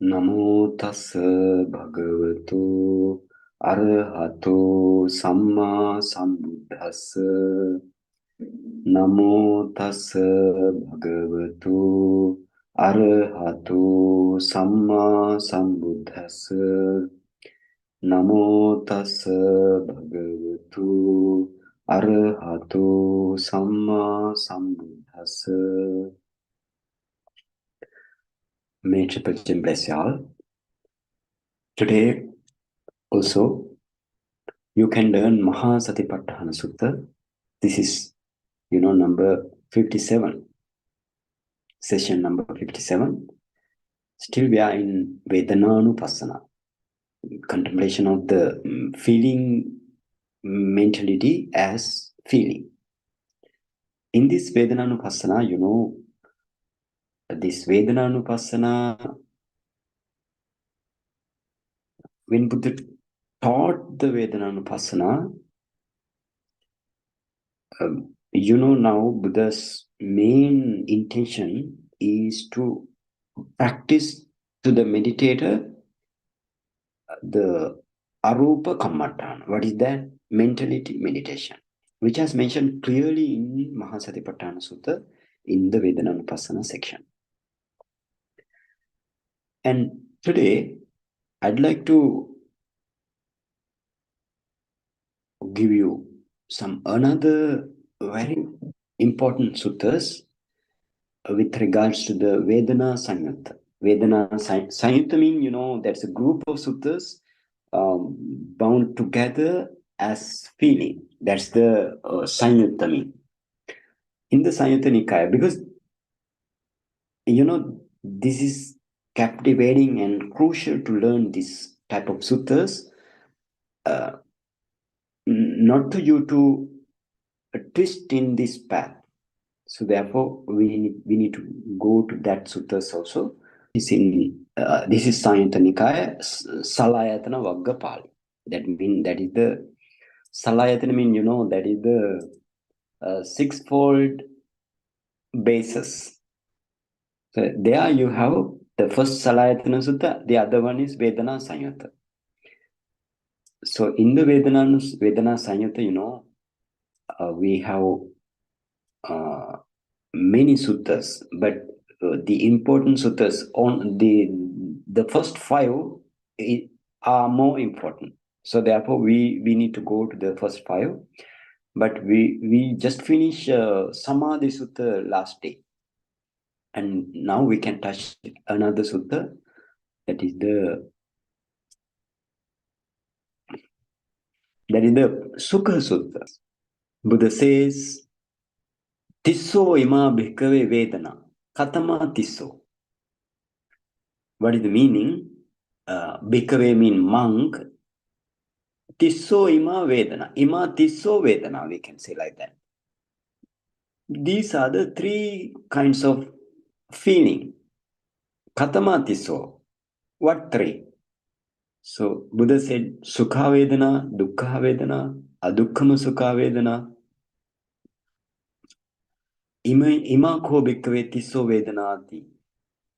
Namo tassa bhagavato arahato samma sambuddhassa. Namo tassa bhagavato arahato samma sambuddhassa. Namo tassa bhagavato arahato samma sambuddhassa. May Triple Gem bless you all. Today also you can learn Mahasatipatthana Sutta. This is, number 57, session number 57. Still we are in Vedanānupassanā, contemplation of the feeling mentality as feeling. In this Vedanānupassanā, this Vedanānupassanā, when Buddha taught the Vedanānupassanā, now Buddha's main intention is to practice to the meditator the arupa kammatthana. What is that? Mentality meditation, which has mentioned clearly in Mahasatipatthana Sutta in the Vedanānupassanā section. And today I'd like to give you some another very important suttas with regards to the Vedana Sanyutta. Vedana Sanyutta means, that's a group of suttas bound together as feeling. That's the Sanyutta mean. In the Sanyutta Nikaya, because, this is captivating and crucial to learn this type of suttas, not to you to twist in this path. So therefore, we need to go to that suttas also. This is Sanyutta Nikaya, Salayatana Vagga Pali. That is the Salayatana that is the sixfold basis. So there you have the first Salayatana Sutta, the other one is Vedana Sanyutta. So in the Vedana Sanyutta, we have many suttas, but the important suttas on the first 5 are more important. So therefore, we need to go to the first 5. But we just finished Samadhi Sutta last day, and now we can touch another sutta, that is the Sukha Sutta. Buddha says, Tisso ima bhikkhave vedana, katama tisso. What is the meaning? Bhikkhave means monk. Tisso ima vedana. Ima tisso vedana, we can say like that. These are the 3 kinds of feeling. Katama tisso. What 3? So Buddha said, Sukha Vedana, Dukkha Vedana, Adukkhama Sukha Vedana. Ima ko bhikkhave tisso vedanati.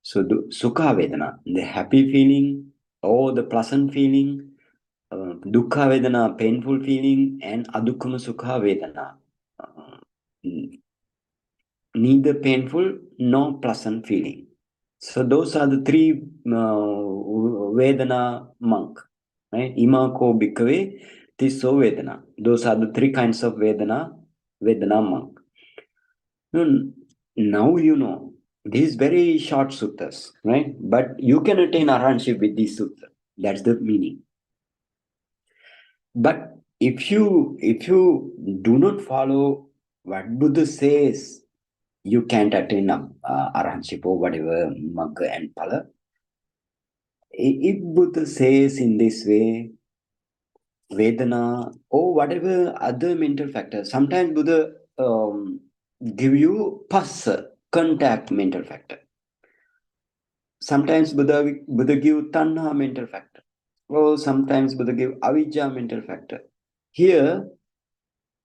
So Sukha Vedana, the happy feeling or the pleasant feeling, Dukkha Vedana, painful feeling, and Adukkhama Sukha Vedana, neither painful nor pleasant feeling. So those are the 3 Vedana monk, right? Ima ko bhikkhave tisso Vedana. Those are the 3 kinds of Vedana monk. Now this is very short suttas, right? But you can attain arhanship with these suttas. That's the meaning. But if you do not follow what Buddha says, you can't attain arhanship or whatever, magga and phala. If Buddha says in this way, Vedana or whatever other mental factors, sometimes Buddha give you passa, contact mental factor. Sometimes Buddha give tanha mental factor. Or sometimes Buddha give avijja mental factor. Here,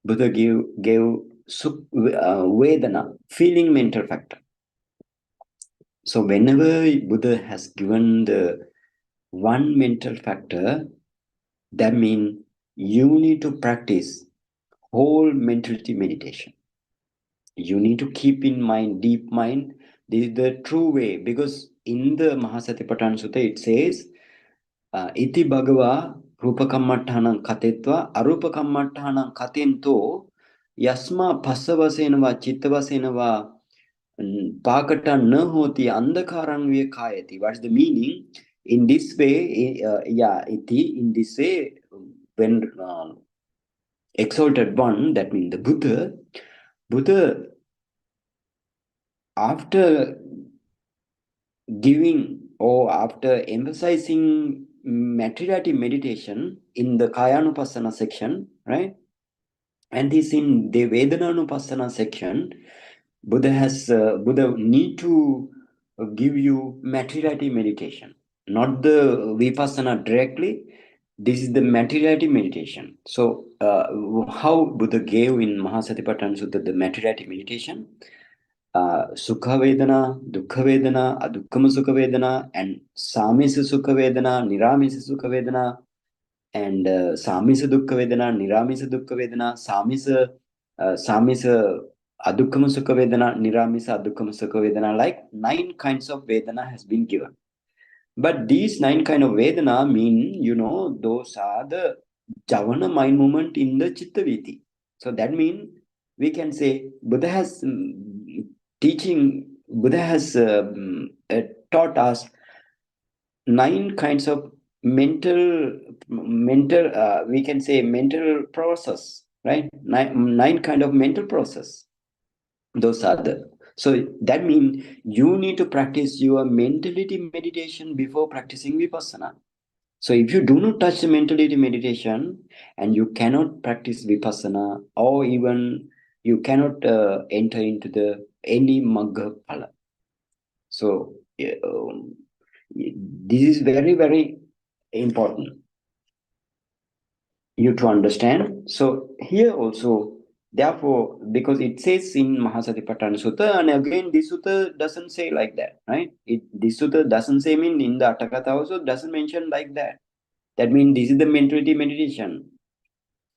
Buddha gave Vedana, feeling mental factor. So whenever Buddha has given the one mental factor, that means you need to practice whole mentality meditation. You need to keep in mind, deep mind, this is the true way. Because in the Mahasatipatthana Sutta, it says, iti bhagava rupakammattanam katetva arupakammattanam katento yasma passavasenava chittavasenava pakata na hoti andhakaranvya kayati. What's the meaning? In this way, iti, in this way, when exalted one, that means the Buddha, after giving or after emphasizing materiality meditation in the Kayanupassana section, right? And this in the Vedanānupassanā section, Buddha need to give you materiality meditation, not the Vipassana directly. This is the materiality meditation. So, how Buddha gave in Mahasatipatthana Sutta the materiality meditation? Sukha Vedana, Dukkha Vedana, Adukkama Sukha Vedana, and Samisa Sukha Vedana, Niramisa Sukha Vedana, and Samisa Dukkha Vedana, Niramisa Dukkha Vedana, Samisa Adukkama Sukha Vedana, Niramisa Adukkama Sukha Vedana, like 9 kinds of Vedana has been given. But these 9 kind of Vedana mean, those are the Javana mind movement in the Chitta Viti. So that means we can say Buddha has taught us 9 kinds of mental we can say mental process, right? 9 kind of mental process. Those are the, so that means you need to practice your mentality meditation before practicing vipassana. So if you do not touch the mentality meditation, and you cannot practice vipassana, or even you cannot enter into the any magga phala. So this is very, very important you to understand. So here also, therefore, because it says in Mahasatipatthana Sutta, and again this sutta doesn't say like that, right? This sutta doesn't say, mean in the Atthakatha also doesn't mention like that. That means this is the mentality meditation.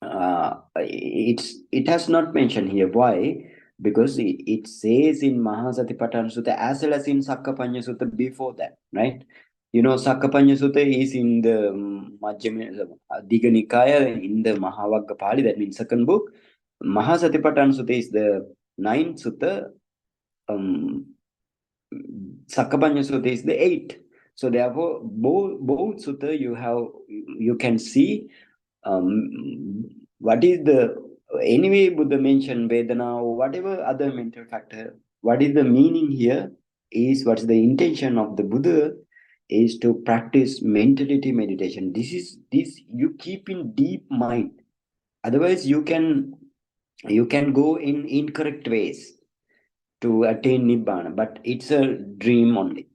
It has not mentioned here. Why? Because it says in Mahasatipatthana Sutta as well as in Sakkapanya Sutta before that, right? Sakkapanya Sutta is in the Majjhima Digha Nikaya, in the Mahavagga Pali, that means second book. Mahasatipatthana Sutta is the 9th sutta. Sakkapanya Sutta is the 8th. So therefore, both sutta you can see what is the, anyway Buddha mentioned Vedana or whatever other mental factor. What is the meaning here is, what's the intention of the Buddha is to practice mentality meditation. This you keep in deep mind. Otherwise you can go in incorrect ways to attain Nibbana, but it's a dream only.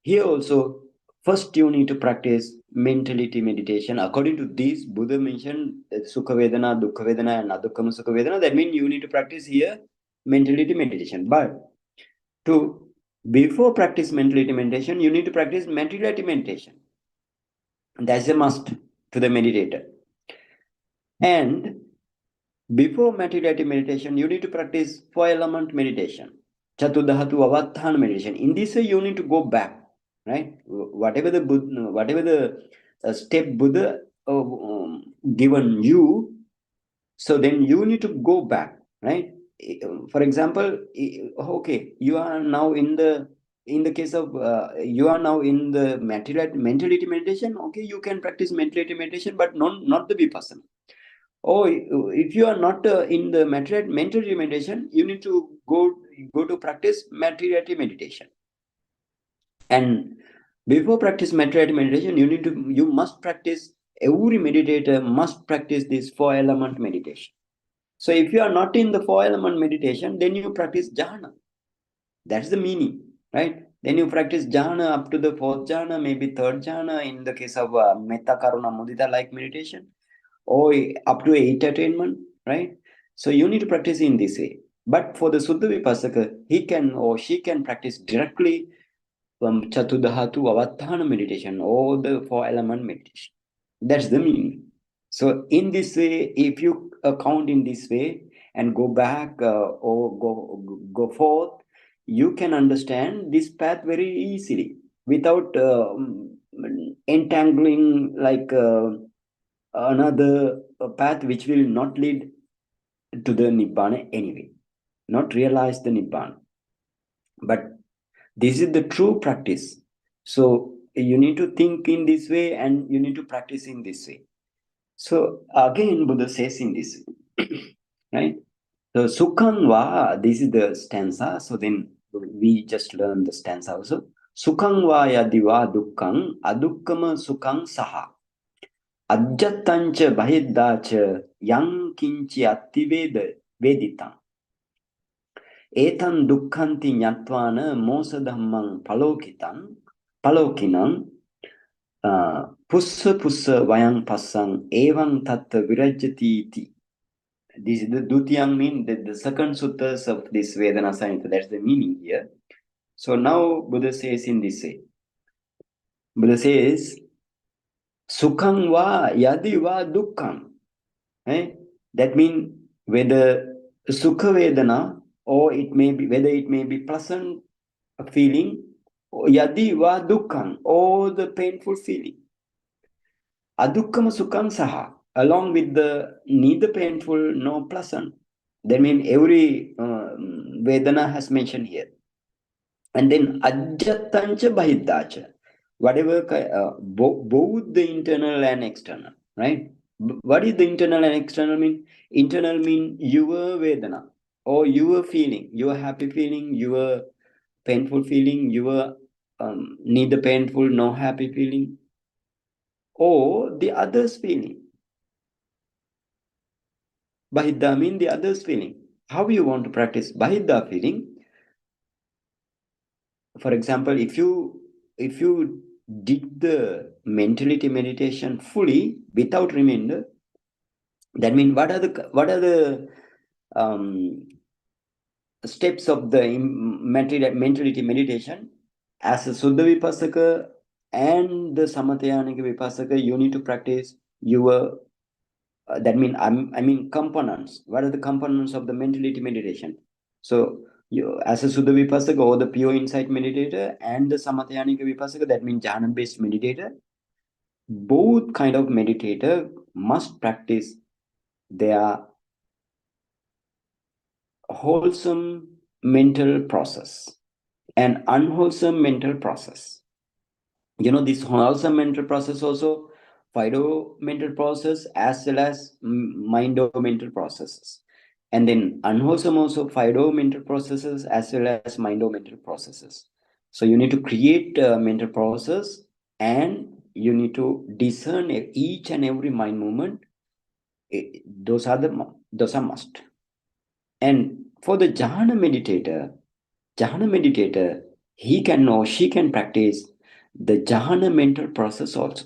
Here also, first you need to practice mentality meditation. According to this, Buddha mentioned Sukha Vedana, Dukkha Vedana, and Adukkama Sukha Vedana. That means you need to practice here mentality meditation. But before practice mentality meditation, you need to practice materiality meditation. That's a must to the meditator. And before materiality meditation, you need to practice 4-element meditation, Chatudhatu Avatthana meditation. In this way, you need to go back, right? Whatever the step Buddha given you, so then you need to go back, right? For example, okay, you are now in the case of you are now in the mentality meditation. Okay, you can practice mentality meditation, but not the vipassana. Oh, if you are not in the mentality meditation, you need to go to practice materiality meditation. And before practice materiality meditation, you must practice, every meditator must practice this 4-element meditation. So if you are not in the 4-element meditation, then you practice jhana. That's the meaning, right? Then you practice jhana up to the 4th jhana, maybe 3rd jhana in the case of metta karuna mudita like meditation, or up to 8 attainment, right? So you need to practice in this way. But for the Suddha Vipassaka, he can or she can practice directly Chatudhatu Avattana meditation, or the 4 element meditation. That's the meaning. So in this way, if you count in this way and go back or go forth, you can understand this path very easily without entangling like another path which will not lead to the Nibbana anyway, not realize the Nibbana. But this is the true practice. So you need to think in this way and you need to practice in this way. So again, Buddha says in this, right? So Sukham va, this is the stanza. So then we just learn the stanza also. Sukham va yadiva dukkam adukkama sukham saha. Ajjatancha bahiddacha yang kinchi attiveda veditam. Etan dukkhanti nyatwana mosa dhammang palokinam pussa vayang passang evang tatta virajati iti. This is the Dutiyang mean, the second suttas of this Vedana Samhita. That's the meaning here. So now Buddha says in this way. Buddha says, Sukham va yadi va dukkham. That means whether Sukha Vedana or it may be, whether it may be pleasant feeling, or yadi va dukkham, or the painful feeling. Adukkam sukham saha, along with the neither painful nor pleasant. That means every Vedana has mentioned here. And then ajjatancha bahiddacha, whatever both the internal and external, right? What is the internal and external mean? Internal mean your Vedana or your feeling, your happy feeling, your painful feeling, your neither painful nor happy feeling, or the other's feeling. Bahidda mean the other's feeling. How you want to practice Bahidda feeling? For example, if you did the mentality meditation fully without remainder, that means what are the steps of the mentality meditation? As a Suddha Vipassaka and the Samatyanika Vipassaka, you need to practice your that means I mean components. What are the components of the mentality meditation? So you, as a Suddha Vipassaka or the pure insight meditator and the Samatyanika Vipassaka, that means jhana based meditator, both kind of meditator must practice their wholesome mental process and unwholesome mental process. You know, this wholesome mental process also Fido mental process as well as Mindo mental processes. And then unwholesome also Fido mental processes as well as Mindo mental processes. So you need to create a mental process and you need to discern each and every mind movement. Those are must. And for the jhana meditator, he can or she can practice the jhana mental process also.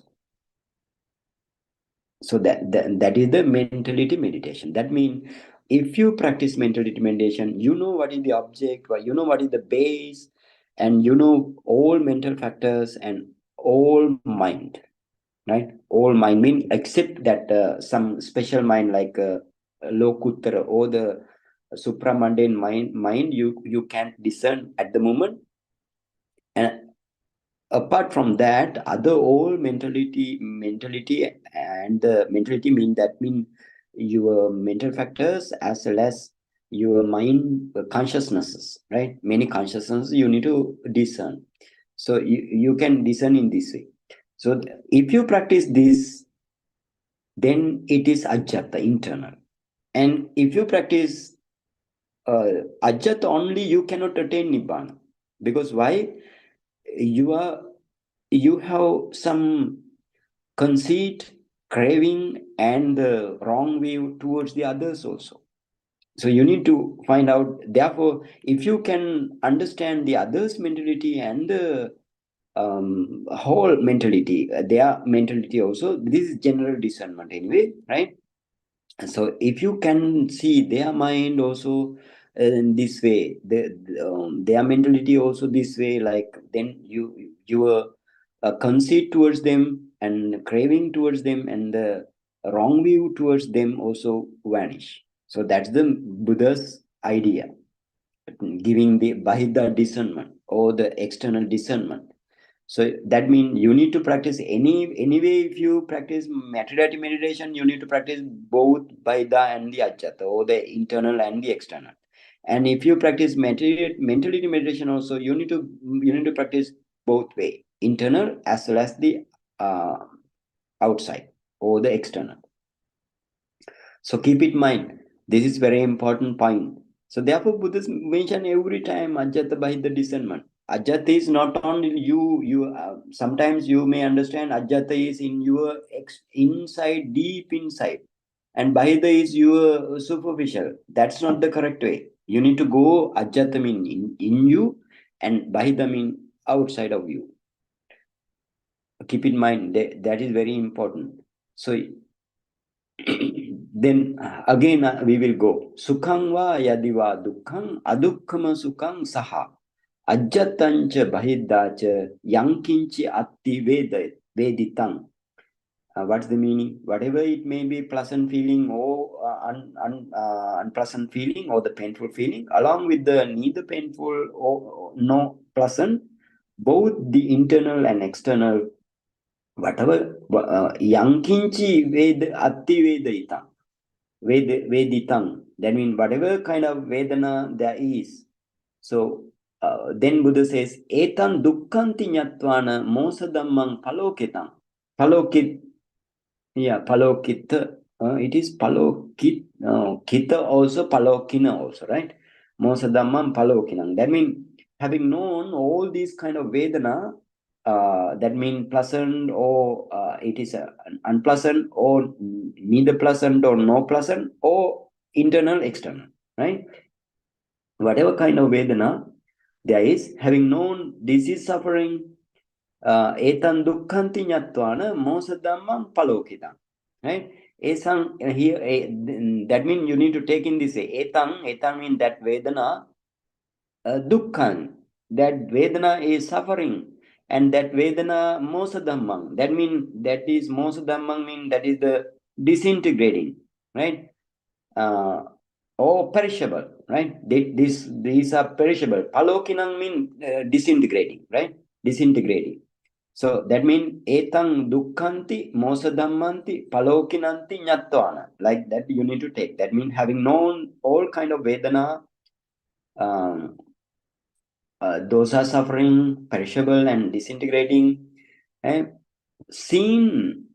So that is the mentality meditation. That means if you practice mentality meditation, you know what is the object, you know what is the base, and you know all mental factors and all mind, right? All mind mean except that some special mind like Lokuttara or the supramundane mind you can't discern at the moment. And apart from that, other all mentality and the mentality mean your mental factors as well as your mind consciousnesses, right? Many consciousnesses you need to discern. So you can discern in this way. So if you practice this, then it is ajjata, internal. And if you practice ajjata only, you cannot attain nibbana. Because why? You have some conceit, craving, and the wrong view towards the others also. So you need to find out. Therefore, if you can understand the others' mentality and the whole mentality, their mentality also, this is general discernment anyway, right? And so if you can see their mind also, in this way, their mentality also this way, like then your conceit towards them and craving towards them and the wrong view towards them also vanish. So that's the Buddha's idea, giving the Bahida discernment or the external discernment. So that means you need to practice anyway. If you practice materiality meditation, you need to practice both Bahida and the Ajjata, or the internal and the external. And if you practice mentality meditation also, you need to practice both way, internal as well as the uh, outside or the external. So keep it in mind. This is very important point. So therefore, Buddhists mention every time Ajjata Bahida discernment. Ajjata is not only sometimes you may understand Ajjata is in your inside, deep inside, and Bahida is your superficial. That's not the correct way. You need to go Ajjata mean in you, and Bahida mean outside of you. Keep in mind that is very important. So then again we will go. Sukhang va yadiva dukkhang adukkama sukhang saha ajjatancha bahiddacha yankinchi atti veditang. What's the meaning? Whatever it may be, pleasant feeling or unpleasant feeling or the painful feeling, along with the neither painful or no pleasant, both the internal and external, whatever, yankinchi atti veditang. Veditang. That means whatever kind of Vedana there is. So then Buddha says, Etan dukkhanti nyattvana mosadhammang palokitang. Palokit, yeah, palokit. It is palokit, kita also, palokina also, right? Mosadhammang palokinang. That means having known all these kind of Vedana, that means pleasant or it is unpleasant or neither pleasant or no pleasant or internal, external, right? Whatever kind of Vedana there is, having known this is suffering, etan dukkhanti nyattvana mosadhammam palokita, right? Esang here, that means you need to take in this etang means that Vedana, dukkhan, that Vedana is suffering, and that Vedana mosadhammang, that means that is mosadhammang mean that is the disintegrating, right? Or perishable, right? These are perishable. Palokinang mean disintegrating, right? Disintegrating. So that means etang dukkhanti mosadhammanti palokinanti nyattvana. Like that you need to take. That means having known all kind of Vedana, um, those are suffering, perishable and disintegrating. And seen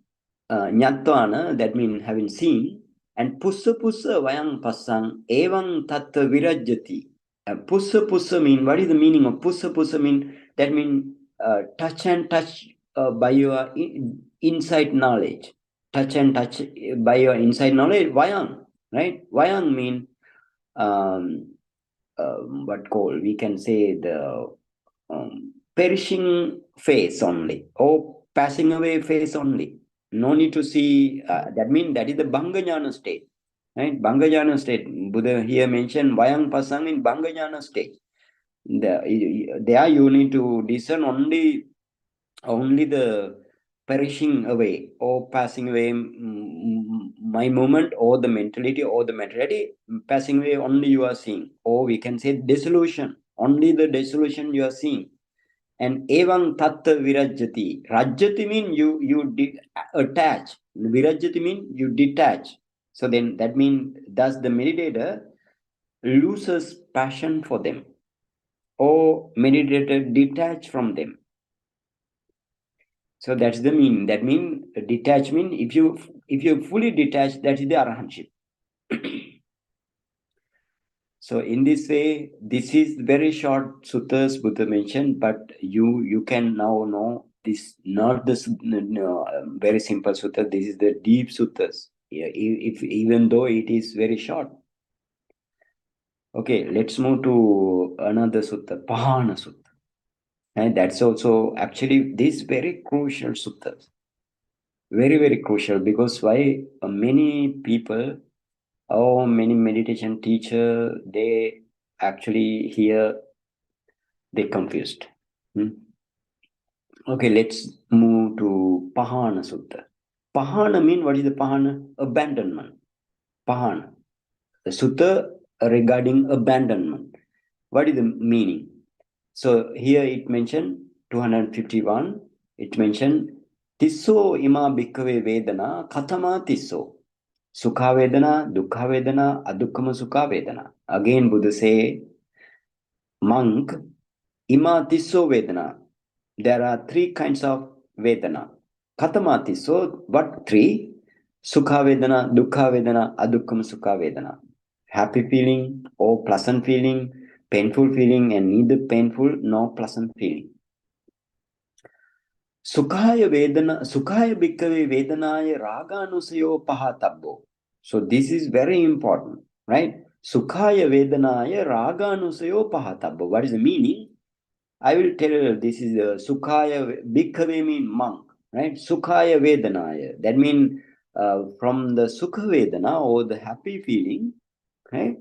nyattvana, that means having seen, and pussa vayang passang evang tatta virajyati. Pussa mean, what is the meaning of pussa mean? That mean touch and touch by your inside knowledge. Touch and touch by your inside knowledge, vayang, right? Vayang mean what call, we can say the perishing face only, or passing away face only. No need to see, that means that is the Bhangajnana state, right? Bhangajnana state. Buddha here mentioned Vayang Pasang in Bhangajnana state. There you need to discern only the perishing away or passing away, my moment or the mentality or the materiality passing away only you are seeing, or we can say dissolution, only the dissolution you are seeing. And evam tatta virajyati. Rajyati mean you attach. Virajyati mean you detach. So then that means thus the meditator loses passion for them, or meditator detach from them. So that's the mean. That mean detachment. If you fully detach, that is the arahantship. So in this way, this is very short suttas Buddha mentioned, but you can now know this, not this very simple sutta. This is the deep suttas. Yeah, if even though it is very short. Okay, let's move to another sutta, Pahana Sutta. And that's also actually this very crucial suttas. Very, very crucial, because many people or many meditation teacher, they actually here they confused. Okay, let's move to Pahana Sutta. Pahana mean, what is the Pahana? Abandonment. Pahana. The Sutta regarding abandonment. What is the meaning? So here it mentioned 251. It mentioned Tisso ima bhikkhave vedana katama tisso. Sukha vedana, dukkha vedana, adukkama sukha vedana. Again Buddha say, monk, ima tisso vedana. There are three kinds of vedana. Katama tisso, what three? Sukha vedana, dukkha vedana, adukkama sukha vedana. Happy feeling or pleasant feeling, painful feeling, and neither painful nor pleasant feeling. Sukhaya Vedana, Sukhaya Bhikkhave Vedanaya Raganusayo Pahatabbo. So this is very important, right? Sukhaya Vedanaya Raganusayo Pahatabbo. What is the meaning? I will tell you, this is Sukhaya Bhikkhave mean monk, right? Sukhaya Vedanaya. That means from the Sukha Vedana or the happy feeling, right?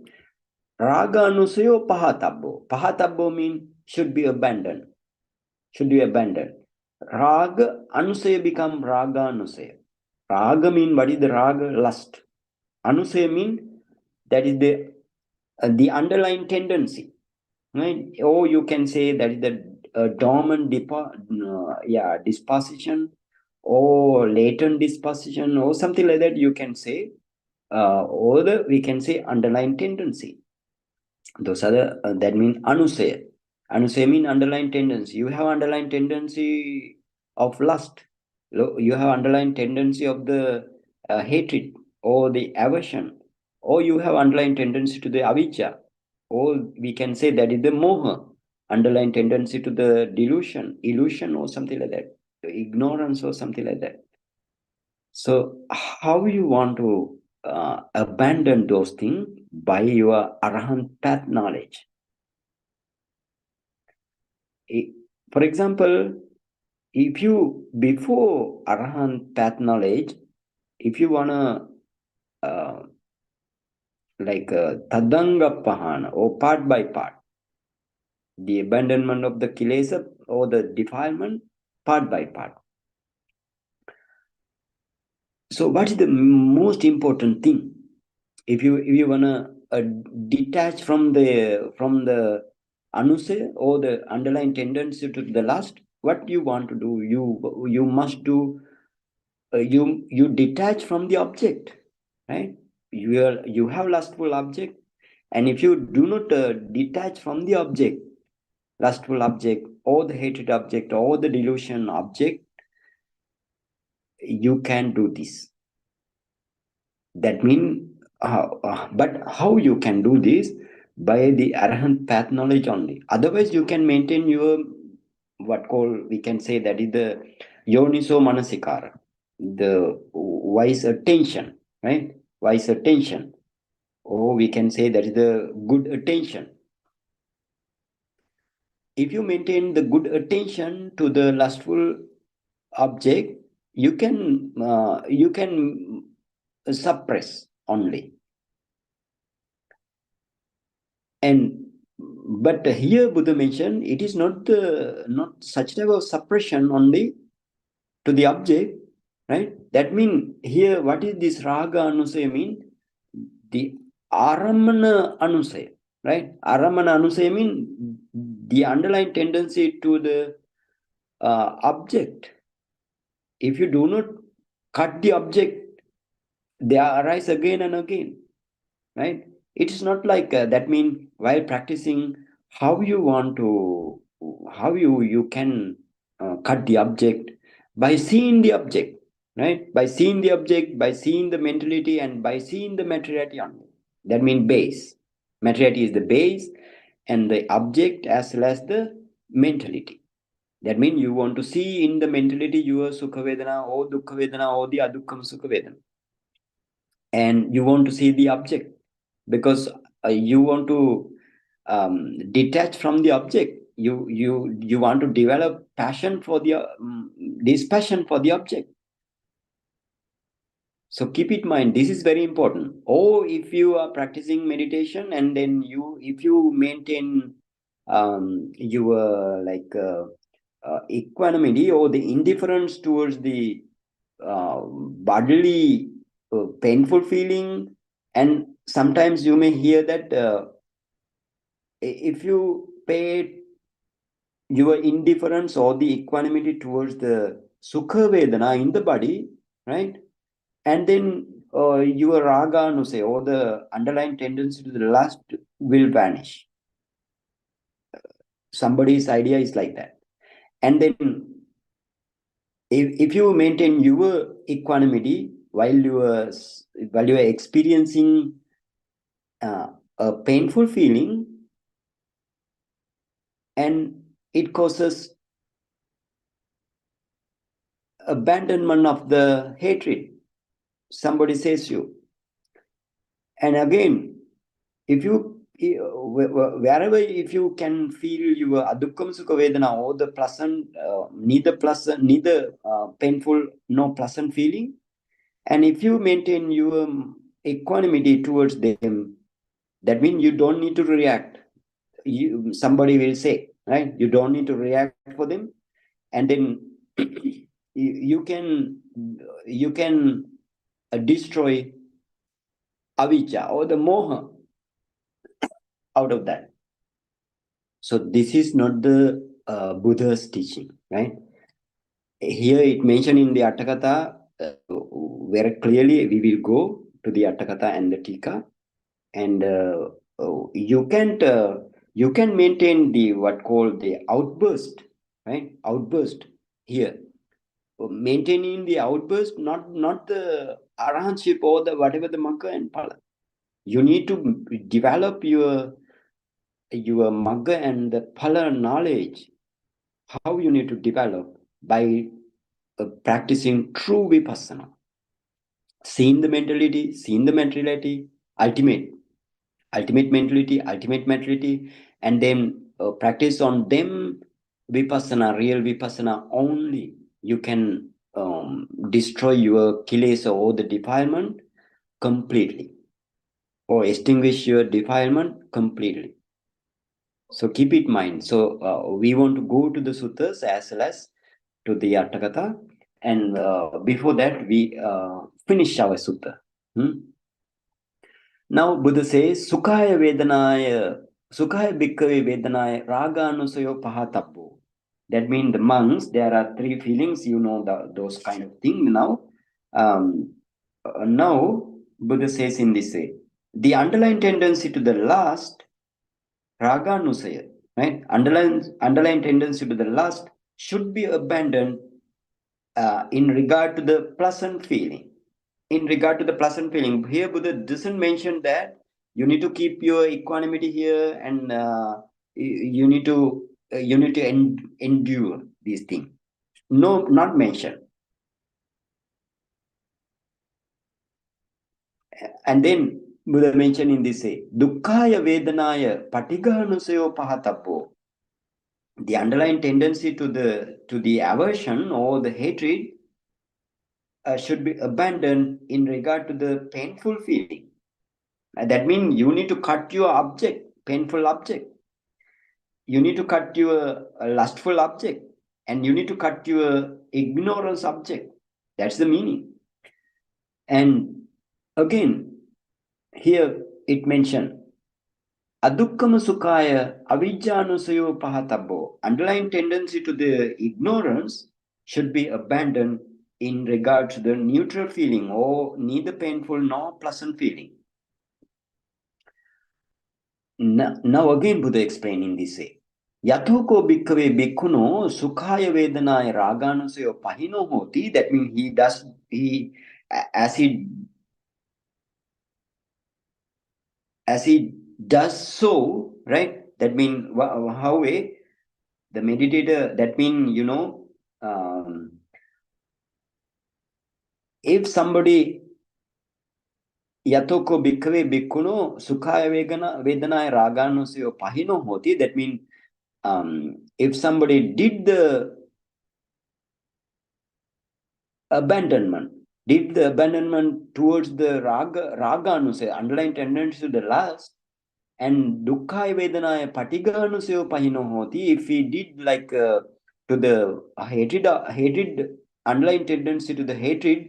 Raganusayo Pahatabbo. Pahatabbo means should be abandoned. Should be abandoned. Raga Anusaya become Raga Anusaya. Raga mean, what is the Raga? Lust. Anusaya mean that is the underlying tendency, right? Or you can say that is the dormant disposition or latent disposition or something like that. You can say, or we can say underlying tendency. Those are the that mean Anusaya. Anusaya mean underlying tendency. You have underlying tendency of lust. You have underlying tendency of the hatred or the aversion, or you have underlying tendency to the avijja, or we can say that is the moha, underlying tendency to the delusion, illusion, or something like that, ignorance or something like that. So how you want to abandon those things? By your arahant path knowledge. For example, if you before arahant path knowledge, if you wanna tadanga pahana or part by part, the abandonment of the kilesa or the defilement part by part. So what is the most important thing? If you wanna detach from the anusaya or the underlying tendency to the lust, what you want to do? You must do. You detach from the object, right? You have lustful object, and if you do not detach from the object, lustful object or the hated object or the delusion object, you can do this. That means, but how you can do this? By the arahant path knowledge only. Otherwise, you can maintain your we can say that is the yoniso manasikara, the wise attention, right? Wise attention, or we can say that is the good attention. If you maintain the good attention to the lustful object, you can suppress only. And but here Buddha mentioned it is not such type of suppression only to the object, right? That means here what is this raga anusaya mean? The aramana anusaya, right? Aramana anusaya mean the underlying tendency to the object. If you do not cut the object, they arise again and again, right? It is not like that means while practicing how you want to, how you can cut the object by seeing the object, right? By seeing the object, by seeing the mentality, and by seeing the materiality only. That means base. Materiality is the base, and the object as well as the mentality. That means you want to see in the mentality your sukha vedana or dukkha vedana or the adukkam sukha vedana. And you want to see the object because you want to detach from the object. You want to develop passion for the this passion for the object. So keep it in mind, this is very important. Or if you are practicing meditation and then if you maintain your equanimity or the indifference towards the bodily painful feeling, and sometimes you may hear that if you pay your indifference or the equanimity towards the sukha vedana in the body, right? And then your raga, no say, or the underlying tendency to the lust will vanish. Somebody's idea is like that. And then if you maintain your equanimity while you are experiencing a painful feeling, and it causes abandonment of the hatred, somebody says you. And again, if you wherever, if you can feel your adukkam sukha vedana or the pleasant, neither painful nor pleasant feeling, and if you maintain your equanimity towards them, that means you don't need to react. Somebody will say, right? You don't need to react for them, and then you can destroy avijja or the moha out of that. So this is not the Buddha's teaching, right? Here it mentioned in the Atthakatha very clearly. We will go to the Atthakatha and the Tika, and you can maintain the what called the outburst, right? Outburst here, maintaining the outburst, not the arahantship or the whatever the magga and phala. You need to develop your magga and the phala knowledge. How you need to develop by practicing true vipassana, seeing the mentality, ultimate mentality, and then practice on them vipassana, real vipassana only. You can destroy your kilesa or the defilement completely, or extinguish your defilement completely. So keep it in mind. So we want to go to the suttas as well as to the Atthakatha, and before that we finish our sutta. Now Buddha says, Sukhaya Bhikkhave Vedanaya Raganusayo Pahatabbo. That means the monks, there are three feelings, those kind of things now. Now Buddha says in this way, the underlying tendency to the lust, Raganusaya, right? Underlying tendency to the lust should be abandoned in regard to the pleasant feeling. In regard to the pleasant feeling, here Buddha doesn't mention that you need to keep your equanimity here, and you need to endure these things. No, not mentioned. And then Buddha mentioned in this way, Dukkhaya Vedanaya Patigahanusayo Pahatabbo. The underlying tendency to the aversion or the hatred should be abandoned in regard to the painful feeling. That means you need to cut your painful object. You need to cut your lustful object, and you need to cut your ignorance object. That's the meaning. And again, here it mentioned, Adukkama Sukhaya Avijjanusayo Pahatabbo. Underlying tendency to the ignorance should be abandoned in regard to the neutral feeling, or neither painful nor pleasant feeling. Now again Buddha explained in this way. Yatoko bhikkhave bhikkhuno sukhaya vedanaya raganusayo pahino hoti. That means as he does so, right? That means how the meditator, that means if somebody Yatoko bhikkhave bhikkhuno sukhaya vedanaya raganusayo pahino hoti, that means if somebody did the abandonment, did the abandonment towards the raga anusaya, underlying tendency to the last, and dukkha vedanaya patigha anusaya pahino hoti, if he did like to the hatred underlying tendency to the hatred,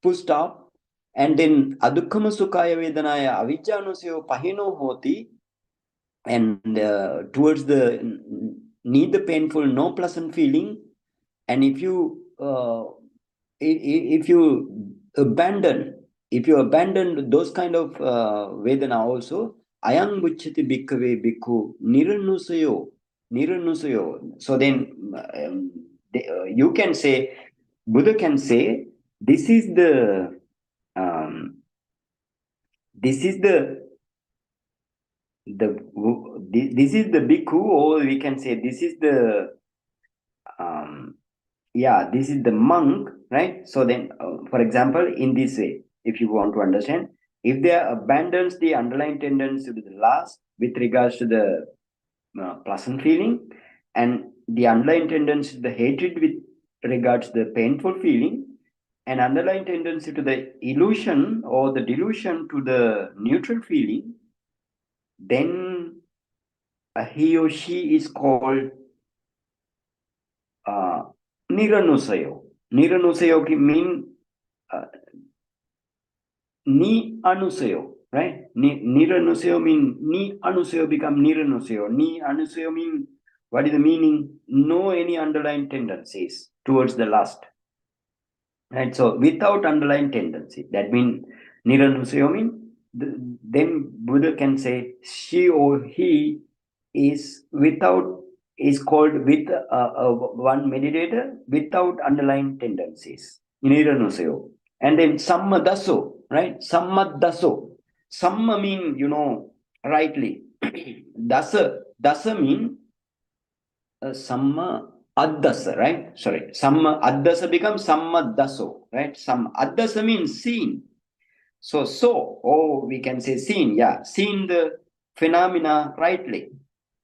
full stop, and then adukkama sukhaya vedanaya avijja anusaya pahino hoti, and towards the neither painful nor pleasant feeling. And if you abandon those kind of vedana also, ayang bucchati bhikkhave bhikkhu niranusayo. So then you can say, Buddha can say, this is the this is the bhikkhu, or we can say this is the this is the monk, right? So then for example, in this way, if you want to understand, if they abandons the underlying tendency to the last with regards to the pleasant feeling, and the underlying tendency to the hatred with regards to the painful feeling, and underlying tendency to the illusion or the delusion to the neutral feeling, then he or she is called Niranusayo. Niranusayo mean Ni Anusayo, right? Niranusayo mean Ni Anusayo become Niranusayo. Ni Anusayo mean, what is the meaning? No any underlying tendencies towards the last. Right? So without underlying tendency, that means Niranusayo mean, then Buddha can say she or he is called with one meditator without underlying tendencies. Niranusayo. And then Sammadaso, right? Sammadaso. Samma mean, rightly. Dasa mean Samma Addasa, right? Sorry. Samma Addasa becomes Sammadaso, right? Samma Addasa means seen. So, or we can say seen, seen the phenomena rightly.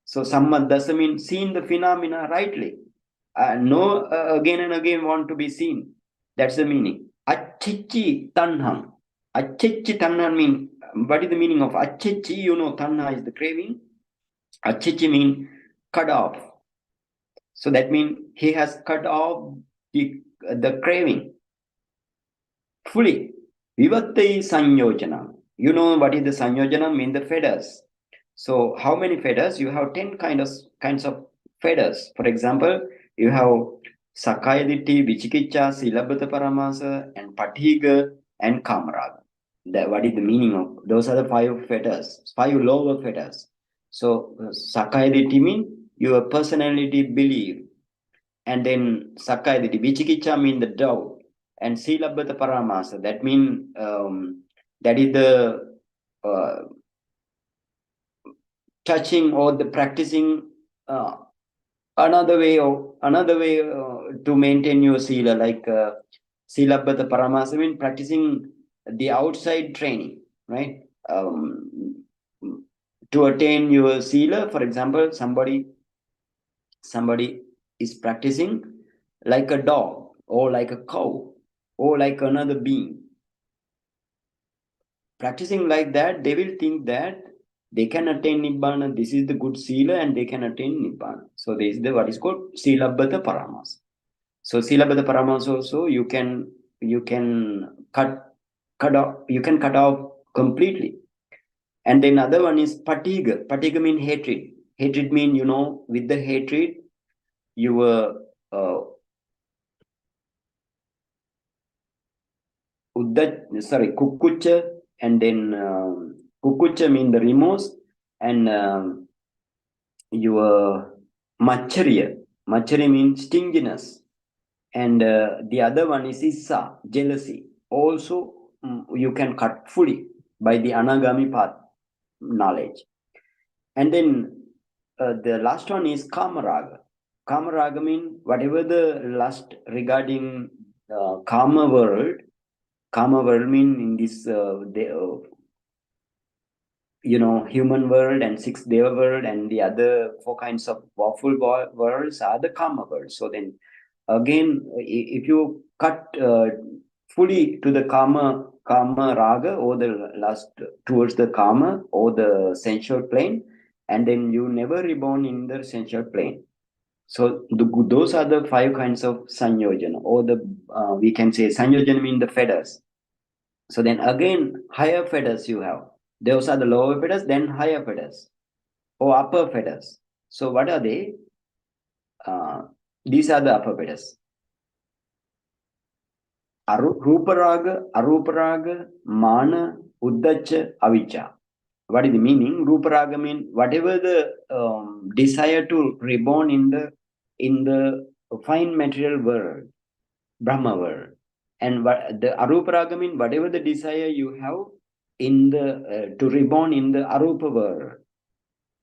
So Sammadasa means seen the phenomena rightly. No again and again want to be seen. That's the meaning. Acchichi tanham. Acchichi tanham mean, what is the meaning of acchichi? Tanha is the craving. Acchichi mean cut off. So that means he has cut off the craving fully. Vivattai sanyojana. You know what is the sanyojana? Mean the feathers. So how many feathers? You have 10 kinds of feathers. For example, you have Sakaya Ditti, Vichikicha, Silabhata Paramasa, and Patiga, and Kamaraga. What is the meaning of? Those are the 5 feathers, 5 lower feathers. So Sakaya Ditti means your personality belief. And then Sakaya Ditti, Vichikicha means the doubt. And Silabhata Paramasa, that means that is the touching or the practicing another way to maintain your sila, like Silabhata Paramasa means practicing the outside training, right? To attain your sila, for example, somebody is practicing like a dog or like a cow or like another being. Practicing like that, they will think that they can attain Nibbana. This is the good sila and they can attain Nibbana. So this is what is called Silabhata Paramasa. So Silabhata Paramasa also you can cut off completely. And then another one is Patiga. Patiga means hatred. Hatred means, with the hatred, you were Kukucha, and then Kukucha mean the remorse, and your Machariya. Machariya means stinginess. And the other one is Issa, jealousy. Also, you can cut fully by the Anagami path knowledge. And then the last one is Kamaraga. Kamaraga means whatever the lust regarding Kama world. Kama world mean in this human world and 6 Deva world, and the other 4 kinds of lawful worlds are the Kama world. So then again, if you cut fully to the kama raga, or the lust towards the kama or the sensual plane, and then you never reborn in the sensual plane. So those are the 5 kinds of sanyojana, or the we can say sanyojana mean the feathers. So then again, higher feathers you have. Those are the lower feathers, then higher feathers or upper feathers. So what are they? These are the upper feathers. Ruparaga, Aruparaga, Mana, Uddacha, Avijja. What is the meaning? Ruparaga means whatever the desire to reborn in the fine material world, Brahma world. And what the Aruparaga means whatever the desire you have in the to reborn in the Arupa world.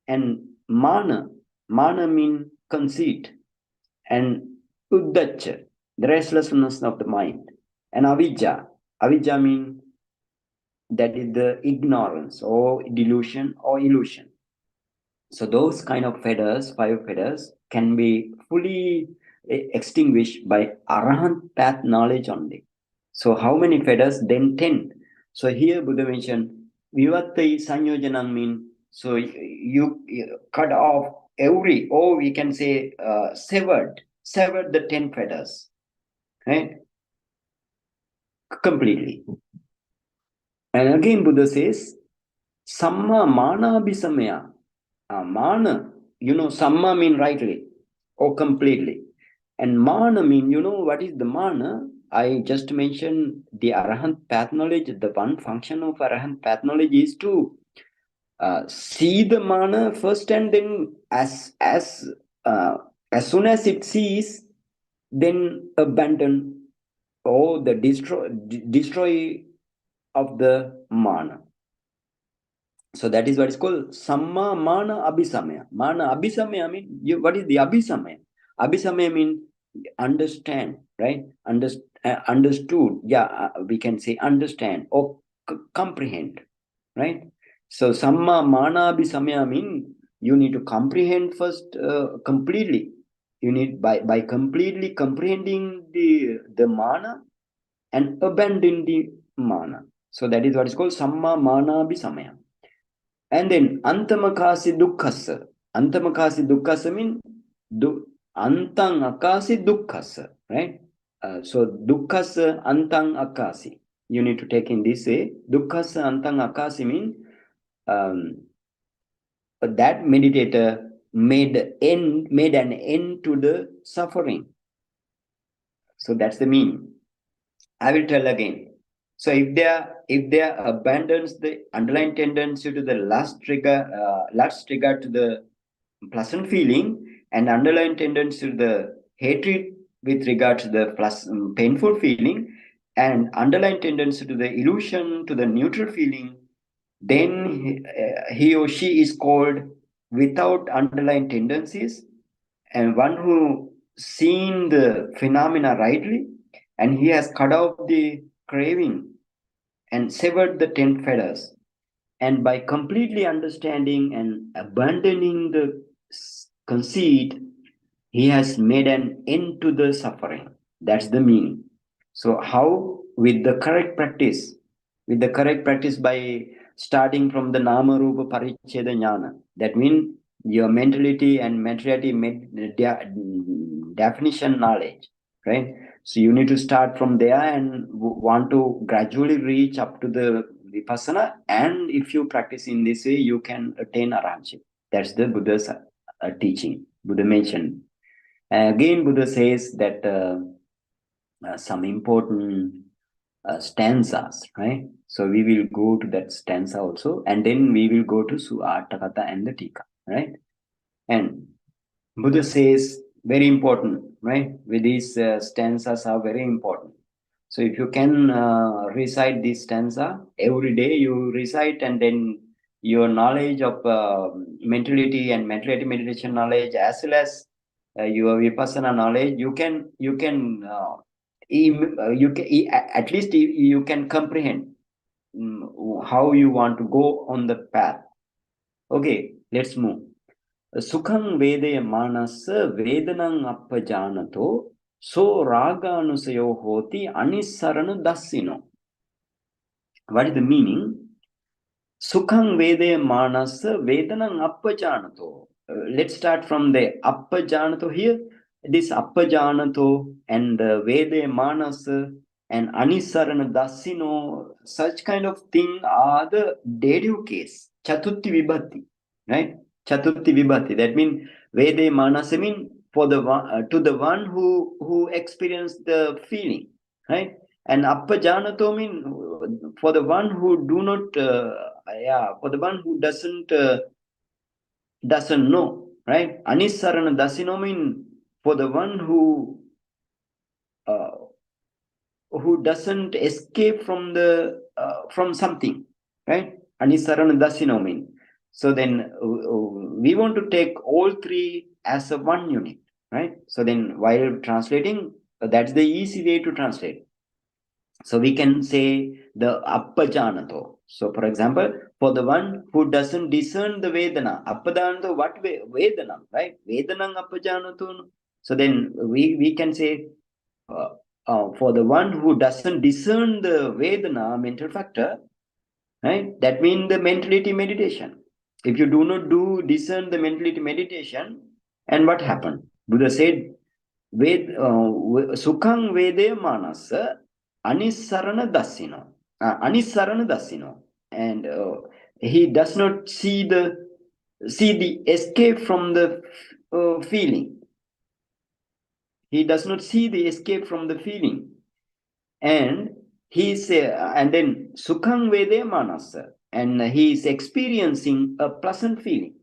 And Mana means conceit. And Uddacha, the restlessness of the mind. And Avijja means that is the ignorance or delusion or illusion. So those kind of feathers, 5 feathers, can be fully extinguished by Arahant path knowledge only. So how many feathers? Then 10. So here Buddha mentioned Vivattai Sanyojanam mean, so you cut off every, or we can say severed the 10 feathers, right? Completely. And again Buddha says, Samma mana abhisamaya. Mana, samma mean rightly or completely. And mana mean, what is the mana? I just mentioned the Arahant path knowledge. The one function of Arahant path knowledge is to see the mana first, and then as soon as it sees, then abandon or the destroy of the mana. So that is what is called Samma Mana Abhisamaya. Mana Abhisamaya mean, what is the Abhisamaya? Abhisamaya mean understand, right? Understood. Yeah, we can say understand or comprehend, right? So Samma Mana Abhisamaya mean you need to comprehend first completely. You need by completely comprehending the mana and abandon the mana. So that is what is called Samma Mana Abhisamaya. And then Antamakasi Dukkhasa. Antamakasi Dukkhasa means Antang Akasi Dukkhasa, right? So Dukkhasa Antang Akasi. You need to take in this way. Dukkhasa Antang Akasi means that meditator made an end to the suffering. So that's the meaning. I will tell again. So if they abandons the underlying tendency to the lust trigger to the pleasant feeling, and underlying tendency to the hatred with regard to the painful feeling, and underlying tendency to the illusion to the neutral feeling, then he or she is called without underlying tendencies, and one who seen the phenomena rightly, and he has cut off the craving and severed the 10 fetters. And by completely understanding and abandoning the conceit, he has made an end to the suffering. That's the meaning. So how? With the correct practice. By starting from the Nama Rupa Paricheda Jnana. That means your mentality and materiality definition knowledge, right? So you need to start from there and want to gradually reach up to the Vipassana. And if you practice in this way, you can attain Arahantship. That's the Buddha's teaching. Buddha mentioned. Again, Buddha says that some important stanzas, right? So we will go to that stanza also, and then we will go to Su'attakatha and the Tika, right? And Buddha says, very important, right? With these stanzas are very important. So if you can recite this stanza every day, you recite, and then your knowledge of mentality and mentality meditation knowledge, as well as your vipassana knowledge, you can at least you can comprehend how you want to go on the path. Okay, let's move. Sukhang vedaya manasa vedanang appajanato So raganusayo hoti anisarana dassino. What is the meaning? Sukhang vede manasa vedanang appajanato. Let's start from the appajanato here. This appajanato and vede manasa and anisarana dassino, such kind of thing are the dative case. Chatutti vibhati, right? Chatutti vibhati. That means vede manasa mean for the one, to the one who experienced the feeling, right? And appajanato mean for the one who do not for the one who doesn't know, right? Anisarana dasino mean for the one uh, who doesn't escape from the from something, right? Anisarana dasino mean. So then we want to take all three as a one unit, right? So then while translating, that's the easy way to translate. So we can say the appajanato. So for example, for the one who doesn't discern the Vedana, appajanato, what Vedana, right? Vedanang appajanato. So then we can say for the one who doesn't discern the Vedana mental factor, right? That means the mentality meditation. If you do not discern the mentality meditation, and what happened? Buddha said, Sukhang vede manasa anisarana dasino. Anisarana dasino. And he does not see the escape from the feeling. He does not see the escape from the feeling. And and then Sukhang vede manasa. And he is experiencing a pleasant feeling.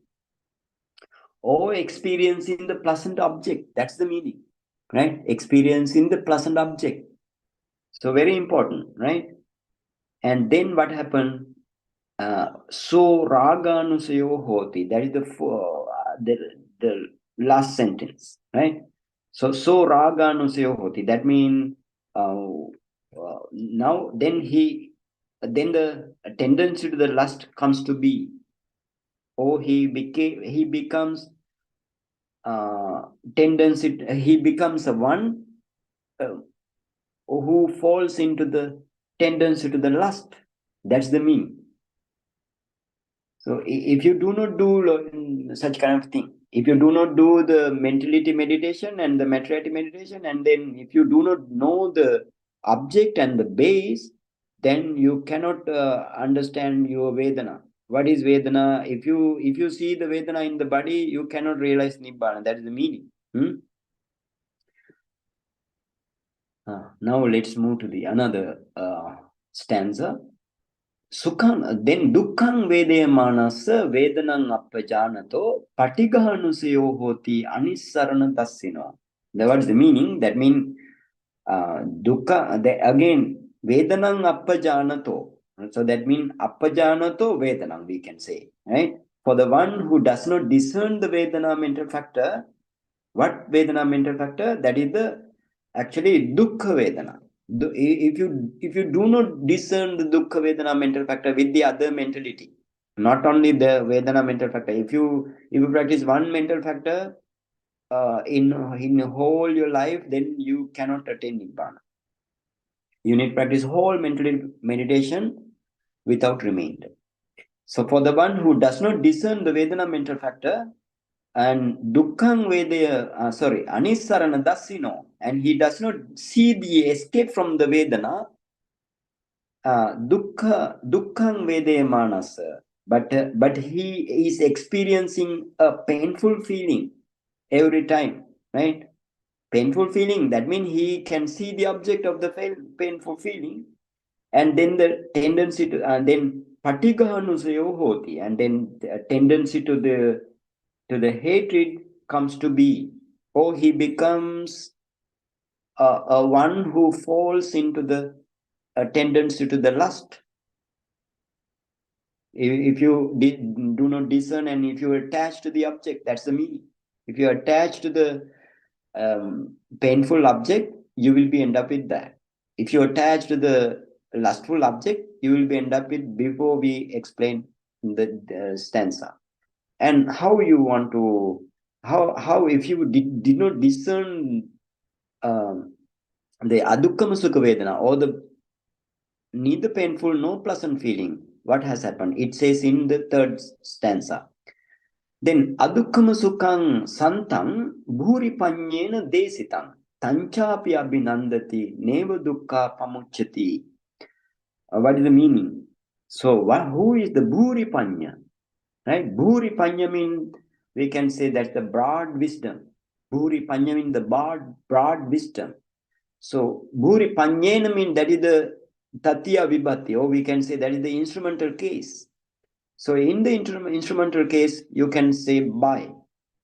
Or experiencing the pleasant object. That's the meaning. Right? Experiencing the pleasant object. So very important, right? And then what happened? So raganusayo hoti. That is the last sentence, right? So raganusayo hoti. That means now then the tendency to the lust comes to be, or he becomes tendency. He becomes a one who falls into the tendency to the lust. That's the meaning. So if you do not do such kind of thing, if you do not do the mentality meditation and the materiality meditation, and then if you do not know the object and the base, then you cannot understand your Vedana. What is Vedana? If you see the Vedana in the body, you cannot realize Nibbana. That is the meaning. Now let's move to the another stanza. Sukhang, then dukkang vede manasa vedanang appajanato patigahanusayo hoti anisarana tassino. What is the meaning? That means dukkha, again, vedanang appajanato. So that means appajanato vedanang, we can say, right? For the one who does not discern the Vedana mental factor, what Vedana mental factor? That is the actually dukkha Vedana. If you do not discern the dukkha Vedana mental factor with the other mentality, not only the Vedana mental factor, if you practice one mental factor in whole your life, then you cannot attain Nibbana. You need to practice whole mental meditation without remainder. So for the one who does not discern the Vedana mental factor, and dukkang vedaya, anisarana dasino, and he does not see the escape from the Vedana, dukkang vedaya manasa, but he is experiencing a painful feeling every time, right? Painful feeling, that means he can see the object of the painful feeling, and then the tendency to, and then patigahanusayo hoti, and then the tendency to the hatred comes to be, or he becomes a one who falls into the tendency to the lust. If you do not discern, and if you attach to the object, that's the meaning. If you attach to the painful object, you will be end up with that. If you attach to the lustful object, you will be end up with, before we explain the stanza. And how you want to, how if you did not discern the adukkama sukha vedana, or the neither painful nor pleasant feeling. What has happened? It says in the third stanza. Then adukkama sukhang santang bhuri panyena desitang tanchapi abhinandati neva dukkha pamuchyati. What is the meaning? So, who is the bhuri panya? Right? Bhuri panya means, we can say that's the broad wisdom. Bhuri panya means the broad wisdom. So, bhuri panyena means that is the tatya vibhati, or we can say that is the instrumental case. So, in the instrumental case, you can say by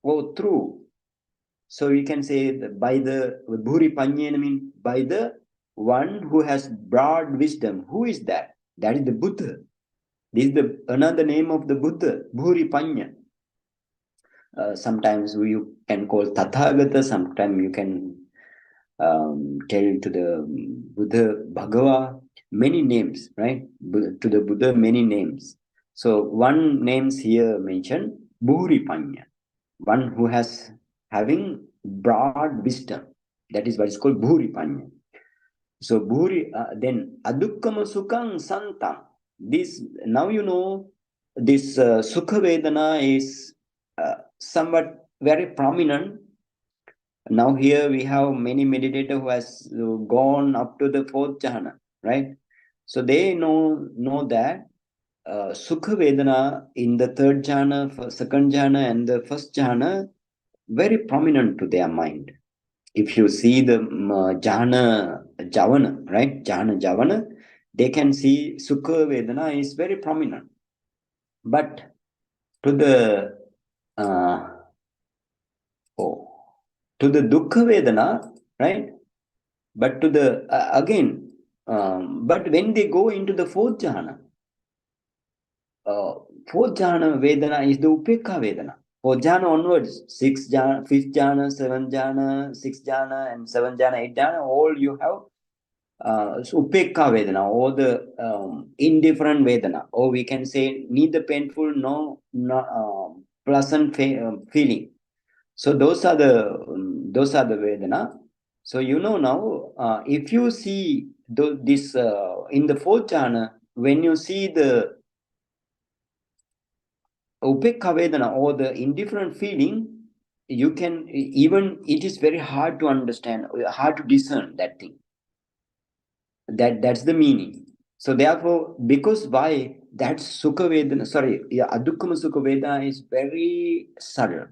or through. So, we can say by the bhuri panyena means by the one who has broad wisdom. Who is that? That is the Buddha. This is another name of the Buddha, bhuri panya. Sometimes you can call Tathagata, sometimes you can tell to the Buddha Bhagava, many names, right? To the Buddha, many names. So one names here mentioned, Bhuri Panya, one who has having broad wisdom. That is what is called Bhuri Panya. So Bhuri, then Adukkama Sukhang Santang. This, now you know, this Sukha Vedana is somewhat very prominent. Now here we have many meditators who has gone up to the fourth jhana, right? So they know that Sukha Vedana in the third jhana, second jhana, and the first jhana, very prominent to their mind. If you see the jhana javana, right? Jhana javana, they can see Sukha Vedana is very prominent. But to the to the Dukkha Vedana, right? But to the but when they go into the fourth jhana Vedana is the Upekha Vedana. Fourth jhana onwards, sixth jhana, fifth jhana, seventh jhana, sixth jhana, and seventh jhana, eighth jhana, all you have Upekha Vedana, or the indifferent Vedana, or we can say neither painful nor pleasant feeling. So those are the Vedana. So you know now, if you see this in the fourth jhana, when you see the Upekha Vedana or the indifferent feeling, you can even, it is very hard to understand, hard to discern that thing. That's the meaning. So therefore, because why that Sukha Vedana, Adukkama Sukha Vedana is very subtle.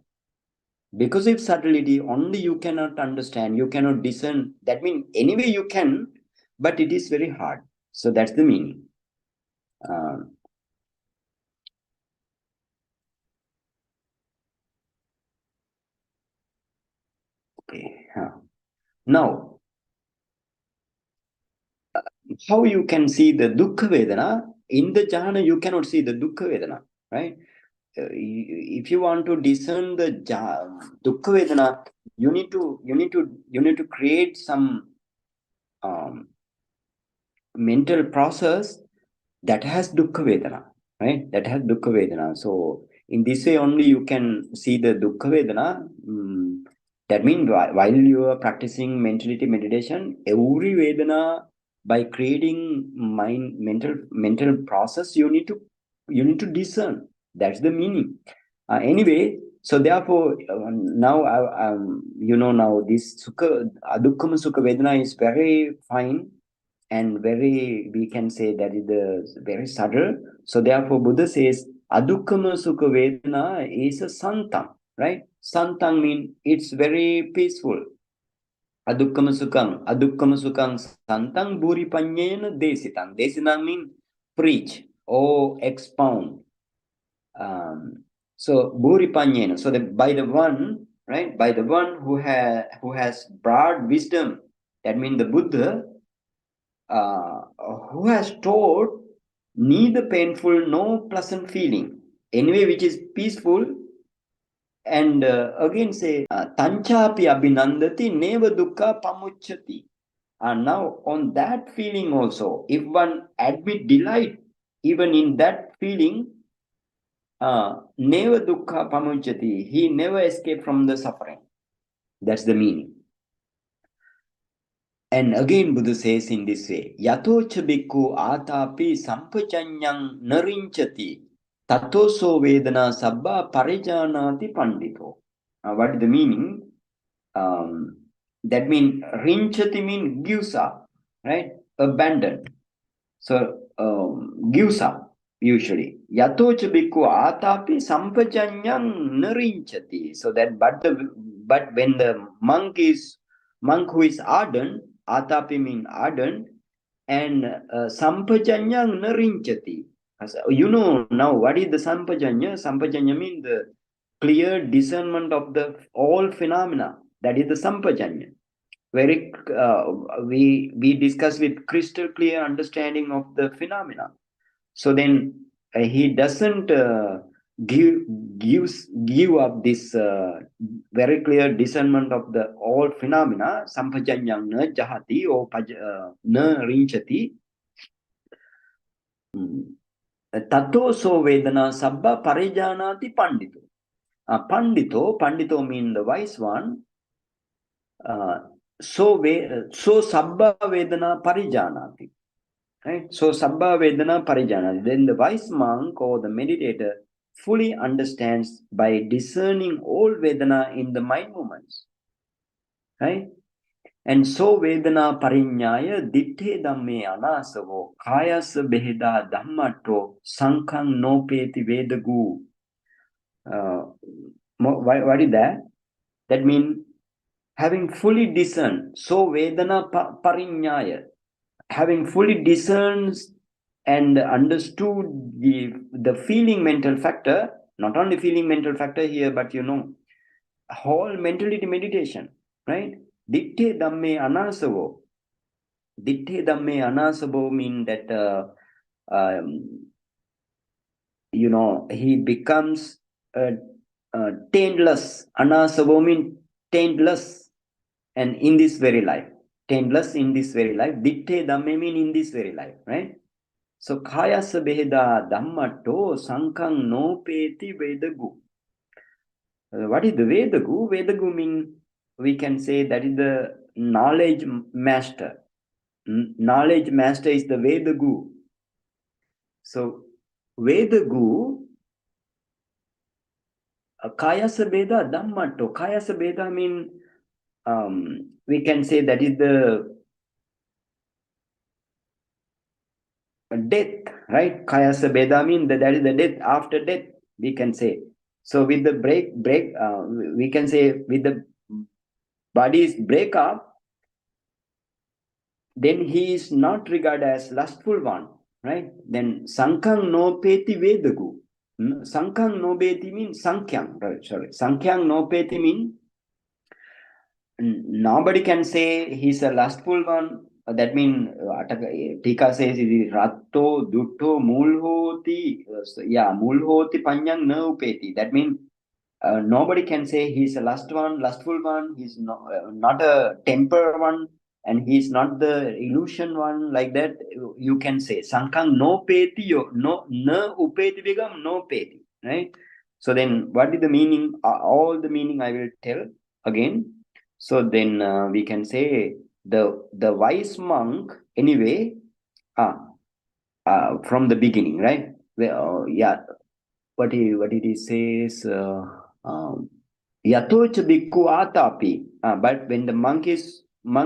Because of subtlety, only you cannot understand, you cannot discern. That means anyway you can, but it is very hard. So that's the meaning. Okay. Now, how you can see the Dukkha Vedana? In the jhana, you cannot see the Dukkha Vedana, right? If you want to discern the Dukkha Vedana, you need to create some mental process that has Dukkha Vedana, right? That has Dukkha Vedana. So in this way only you can see the Dukkha Vedana. That means while you are practicing mentality meditation, every Vedana, by creating mental process, you need to discern. That's the meaning. Anyway, so therefore now now this Adukkama Sukha Vedana is very fine and very, we can say that is the very subtle. So therefore Buddha says Adukkama Sukha Vedana is a santang, right? Santang means it's very peaceful. Adukkama Sukhang santang bhuri panyena desitang. Desitang means preach or expound. So bhuri panyena. So by the one, right? By the one who has broad wisdom, that means the Buddha, who has taught neither painful nor pleasant feeling, anyway which is peaceful, and again say tanchapi abhinandati neva dukkha pamuchyati. And now on that feeling also, if one admit delight even in that feeling, neva dukkha pamuchyati, he never escape from the suffering. That's the meaning. And again, Buddha says in this way, Yatocha bhikkhu atapi sampajanyang narinchati tatoso vedana sabba parijanati pandito. What is the meaning? That means rinchati means gives up, right? Abandon. So gives up usually. Yatocha bhikkhu atapi sampajanyang narinchati. So that but when the monk who is ardent, atapi means ardent, and sampajanyang narinchati. You know now what is the sampajanya? Sampajanya means the clear discernment of the all phenomena. That is the sampajanya. We discuss with crystal clear understanding of the phenomena. So then he doesn't give up this very clear discernment of the all phenomena. Sampajanyang na jahati or na rinchati. Tato so vedana sabba parijanati pandito. Pandito means the wise one. So sabba vedana parijanati. Right? So sabba vedana parijanati. Then the wise monk or the meditator fully understands by discerning all vedana in the mind movements. Right? And so vedana parinyaya ditte dhamme anasavo kayasa beheda dhammatto sankhang nopeti vedagu. What is that? That means having fully discerned. So vedana parinyaya. Having fully discerned and understood the feeling mental factor, not only feeling mental factor here, but whole mentality meditation, right? Ditte dhamme anasavo. Ditte dhamme anasavo mean that he becomes taintless. Anasavo mean taintless, and in this very life. Taintless in this very life. Ditte dhamme mean in this very life, right? So kayasa beheda dhammatto sankhang nopeti vedagu. What is the vedagu? Vedagu mean we can say that is the knowledge master. Knowledge master is the vedagu. So vedagu kayasa beda dhammatto. Kayasa beda mean we can say that is the death, right? Kayasa beda mean that is the death after death, we can say. So with the we can say with the body's break up, then he is not regarded as lustful one, right? Then sankhang no peti vedagu. Sankhang no peti means sankhang, right? Sorry. Sankhang no peti mean nobody can say he's a lustful one. That means Tika says it is ratto dutto mulhoti. Mulhoti panyang na upeti. That means nobody can say he's a lustful one. He's not a temper one, and he's not the illusion one. Like that, you can say sankhang no peti no na upeti begam no peti. Right. So then, what is the meaning? All the meaning I will tell again. So then we can say the wise monk anyway from the beginning, right? What it says yatocha bhikkhu atapi. But when the monk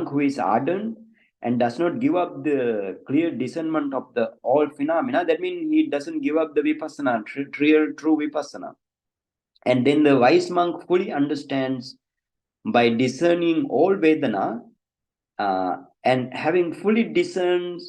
who is ardent and does not give up the clear discernment of the all phenomena, that means he doesn't give up the vipassana, true vipassana. And then the wise monk fully understands by discerning all Vedana and having fully discerned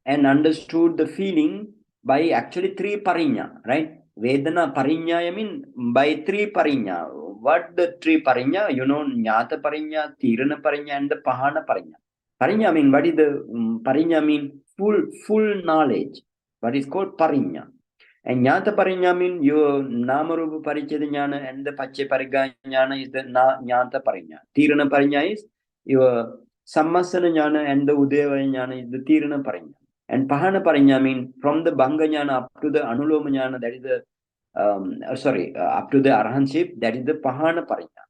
and understood the feeling by actually 3 parinya, right? Vedana parinya, I mean by 3 parinya. What the 3 parinya? Jnata parinya, tirana parinya, and the pahana parinya. Parinya mean, what is the parinya mean? Full knowledge. What is called parinya. And Jnata parinya mean your Namarupa paricheda jnana and the Pache pariga jnana is the Jnata parinya. Tirana parinya is your Sammasana jnana and the Udeva jnana is the Tirana parinya. And Pahana parinya mean from the Bhanga jnana up to the Anuloma jnana, that is the up to the Arhanship, that is the Pahana parinya.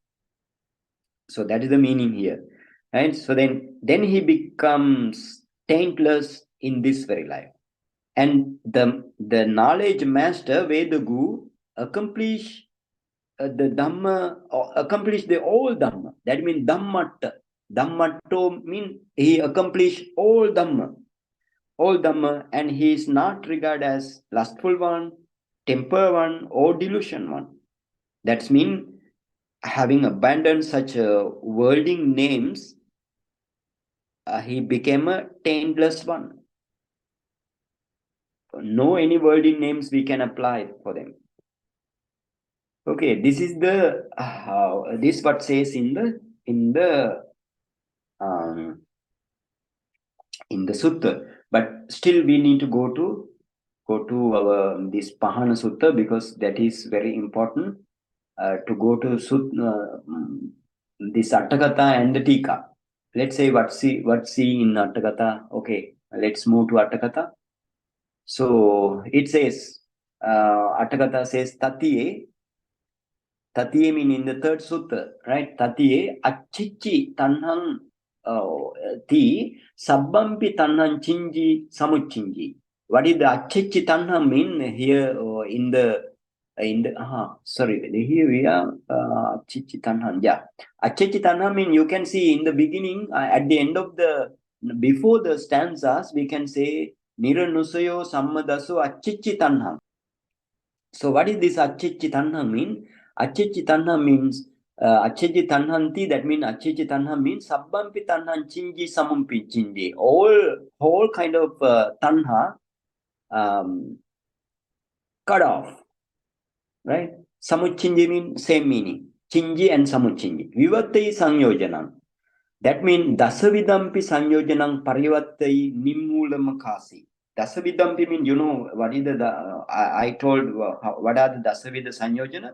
So that is the meaning here. Right? So then he becomes taintless in this very life. And the knowledge master, Vedagu, accomplish the Dhamma, accomplish the all Dhamma. That means Dhammatta. Dhammatto means he accomplished all Dhamma. All Dhamma, and he is not regarded as lustful one, temper one, or delusion one. That's mean having abandoned such worldly names, he became a taintless one. No any worldly names we can apply for them. Okay, this is the this what says in the sutta, but still we need to go to our this Pahana Sutta, because that is very important to go to this Attakatha and the Tika. Let's say what see in Attakatha. Okay, let's move to Attakatha. So it says Attakatha says Tatiye mean in the third sutta, right? Tatiye acchichi tanhang ti sabbampi tanhang chinji samuchinji. What is the acchichi tanhang mean here in the sorry, here we are acchichi tanhang. Yeah, acchichi tanhang mean you can see in the beginning, at the end of the before the stanzas, we can say Niranusayo sammadaso acchichi tanhang. So what is this acchichi tanhang mean? Acchichi tanha means acchichi tanhanti, that means acchichi tanha means sabbampi tanhan chinji samumpi chinji. All kind of tanha cut off, right? Samuchinji means same meaning. Chinji and samuchinji. Vivattai sanyojanam. That means dasavidampi sanyojanam parivattai nimmulamakasi. Dasavidampi means, you know, what is I told what are the dasavida sanyojana?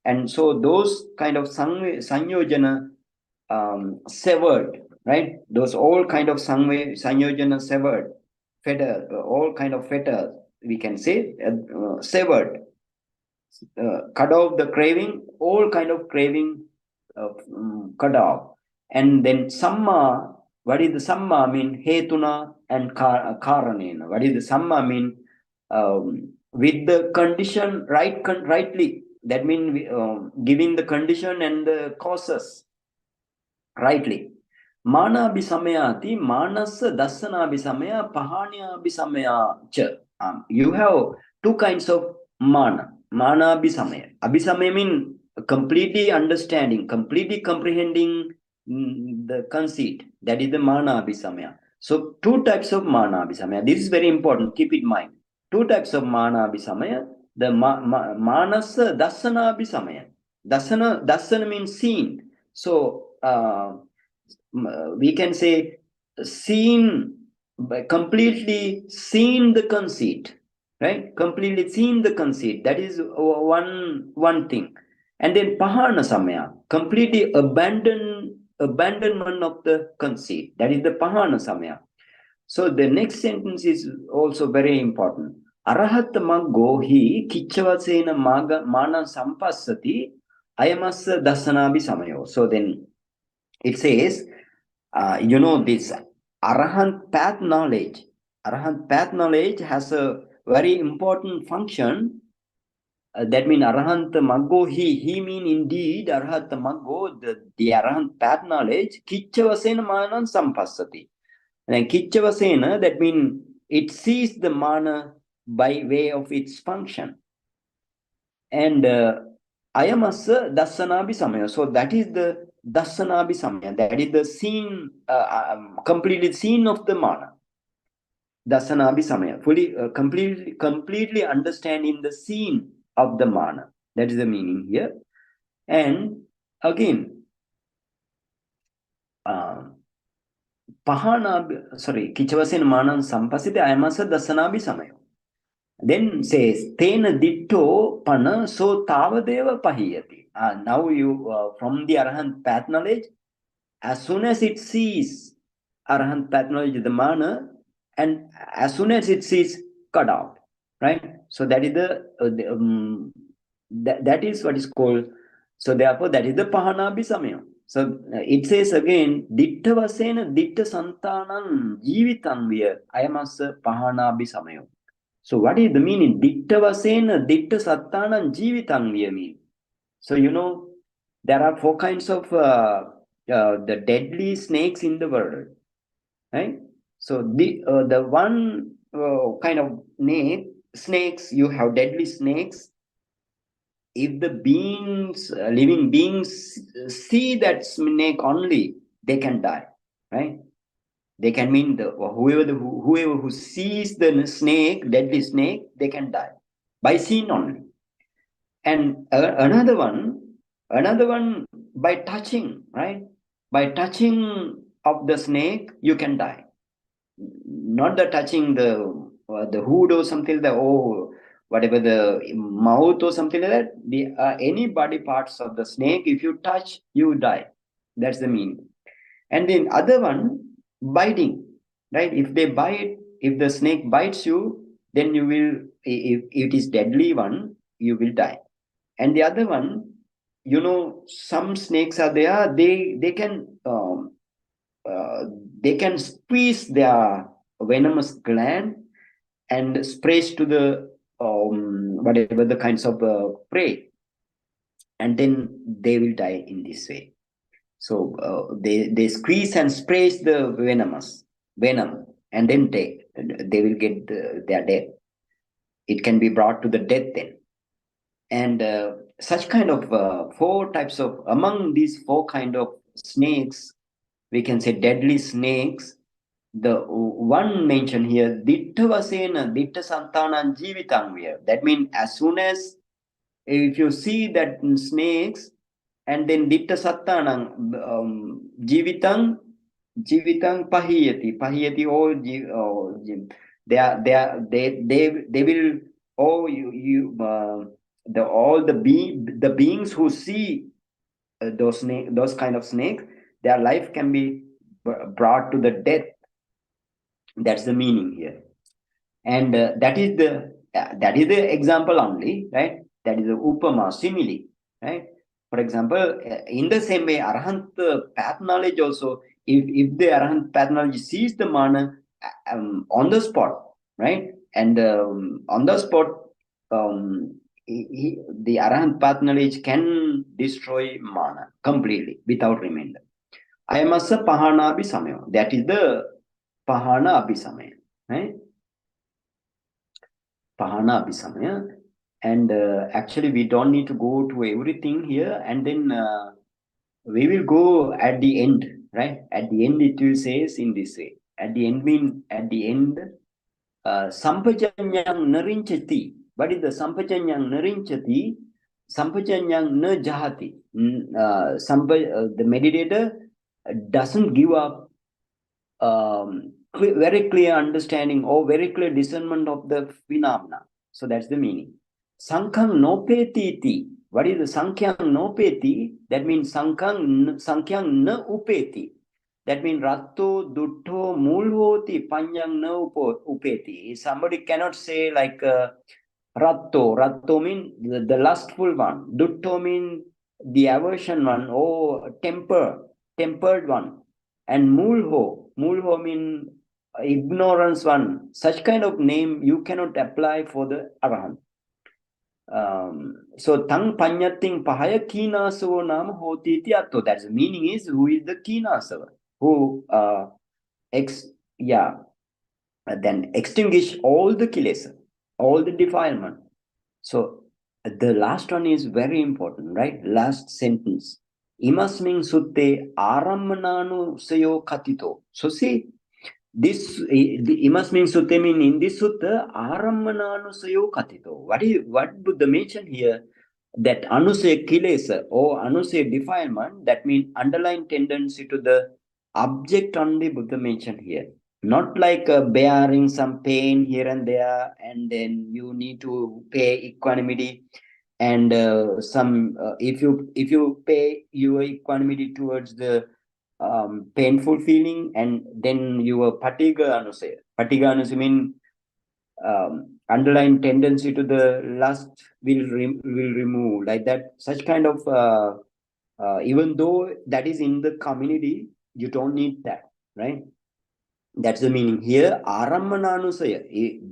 And so those kind of sanyojana severed, right? Those all kind of sanyojana severed, fetter, all kind of fetters, we can say, severed, cut off the craving, all kind of craving cut off. And then samma, what is the samma mean? Hetuna and karanena. What is the samma mean? With the condition rightly. That means giving the condition and the causes rightly. Mana bisamayati, manasa dasana bisamaya, pahanya bisamaya cha. You have two kinds of mana. Mana bisamaya. Abhisamaya means completely understanding, completely comprehending the conceit. That is the mana abhisamaya. So two types of mana abhisamaya. This is very important. Keep it in mind. Two types of mana abhisamaya. The manasa dasana abhisamaya. Dasana means seen. So we can say completely seen the conceit, right? Completely seen the conceit. That is one thing. And then pahana samaya, completely abandonment of the conceit. That is the pahana samaya. So the next sentence is also very important. Arahat maggo hi kicchavasena mana sampassati ayamassa dasanabi samayo. So then it says, you know, this Arahant path knowledge. Arahant path knowledge has a very important function. That means Arahant Maggo, he mean indeed Arahant Maggo, the Arahant path knowledge, Kicchavasena Manan Sampassati. And Kicchavasena, that means it sees the mana by way of its function. And Ayamasa Dasanabi Samaya. So that is the Dasanabi Samaya. That is the scene, completely scene of the mana. Dasanabi Samaya. Fully, completely understanding the scene of the mana. That is the meaning here. And again, Kicchavasena Manan Sampasite Ayamasa Dasanabi Samaya. Then says, Tena ditto pana so tavadeva pahiyati. Now you, from the Arahant path knowledge, as soon as it sees Arahant path knowledge, the mana, and as soon as it sees, cut out, right? So that is that is what is called. So therefore, that is the pahana bisamaya. So it says again, ditta vasena ditta santanam jeevitang viya ayamassa pahana abhisamayo. So what is the meaning? Ditta vasena ditta sattanam jeevitang viya mean. So there are four kinds of the deadly snakes in the world, right? So the one kind of snakes, you have deadly snakes. If the living beings see that snake only, they can die, right? They can mean whoever who sees the snake, deadly snake, they can die by seeing only. And another one by touching, right? By touching of the snake, you can die. Not the touching the hood or something like that, or whatever, the mouth or something like that. The any body parts of the snake, if you touch, you die. That's the meaning. And then other one, biting, right? If the snake bites you, then you will, if it is deadly one, you will die. And the other one, some snakes are there, they can squeeze their venomous gland and sprays to the whatever the kinds of prey, and then they will die in this way. So they squeeze and sprays the venom, and then they will get their death. It can be brought to the death then. And such kind of four types of, among these four kind of snakes, we can say deadly snakes. The one mentioned here, ditta vasena ditta santanam jeevitang viya. That means as soon as, if you see that snakes, and then ditta sattanam jeevitang pahiyati, or they will, the beings who see those kind of snakes, their life can be brought to the death. That's the meaning here. And that is the example only, right? That is the upama, simile, right? For example, in the same way, arahant path knowledge also, if the arahant path knowledge sees the mana on the spot, right? And on the spot, the arahant path knowledge can destroy mana completely without remainder. Ayamassa pahana abhisamayo. That is the pahana abhisamayo, right? Pahana abhisamaya. And actually, we don't need to go to everything here, and then we will go at the end, right? At the end, it will says in this way. At the end, sampajanyang narinchati. What is the sampajanyang narinchati? Sampajanyang na jahati. The meditator doesn't give up very clear understanding or very clear discernment of the phenomena. So that's the meaning. Sankhang nopeti iti. What is the sankhang nopeti? That means sankhang na upeti. That means ratto, dutto, mulhoti, panyang na upeti. Somebody cannot say like ratto. Ratto means the lustful one. Dutto means the aversion one, or tempered one. And mulho means ignorance one. Such kind of name you cannot apply for the arahant. So tang panyating pahaya kinasava nama hoti iti atto. That's the meaning is, who is the kinasava, who then extinguish all the kilesa, all the defilement. So the last one is very important, right? Last sentence. Imasming sutte arammananu sayo katito. So see, this imasming sutte mean in this sutta arammananu sayo katito. What Buddha mentioned here? That anusaya kilesa or anusaya defilement, that means underlying tendency to the object only Buddha mentioned here. Not like bearing some pain here and there, and then you need to pay equanimity. And if you pay your equanimity towards the painful feeling, and then your patiga anusaya mean underlying tendency to the lust will remove, like that. Such kind of Even though that is in the community, you don't need that, right? That's the meaning here. Arammananusaya.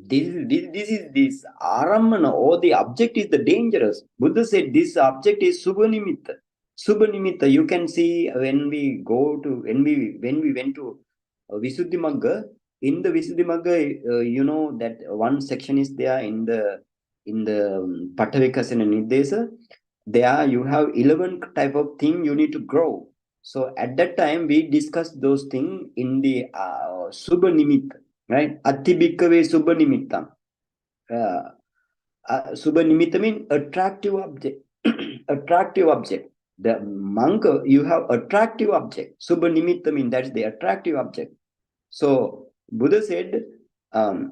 This Arammana, or the object is the dangerous. Buddha said this object is Subhanimitta. Subhanimitta. You can see when we went to Visuddhimagga. In the Visuddhimagga, you know that one section is there in the Pattavikasana Nirdesa. There you have 11 type of thing you need to grow. So at that time we discussed those things in the Subha Nimitta, right? Atti Bhikkave Subha Nimittam. Subha Nimitta means attractive object. Attractive object. The monk, you have attractive object. Subha Nimitta means that's the attractive object. So Buddha said, Atti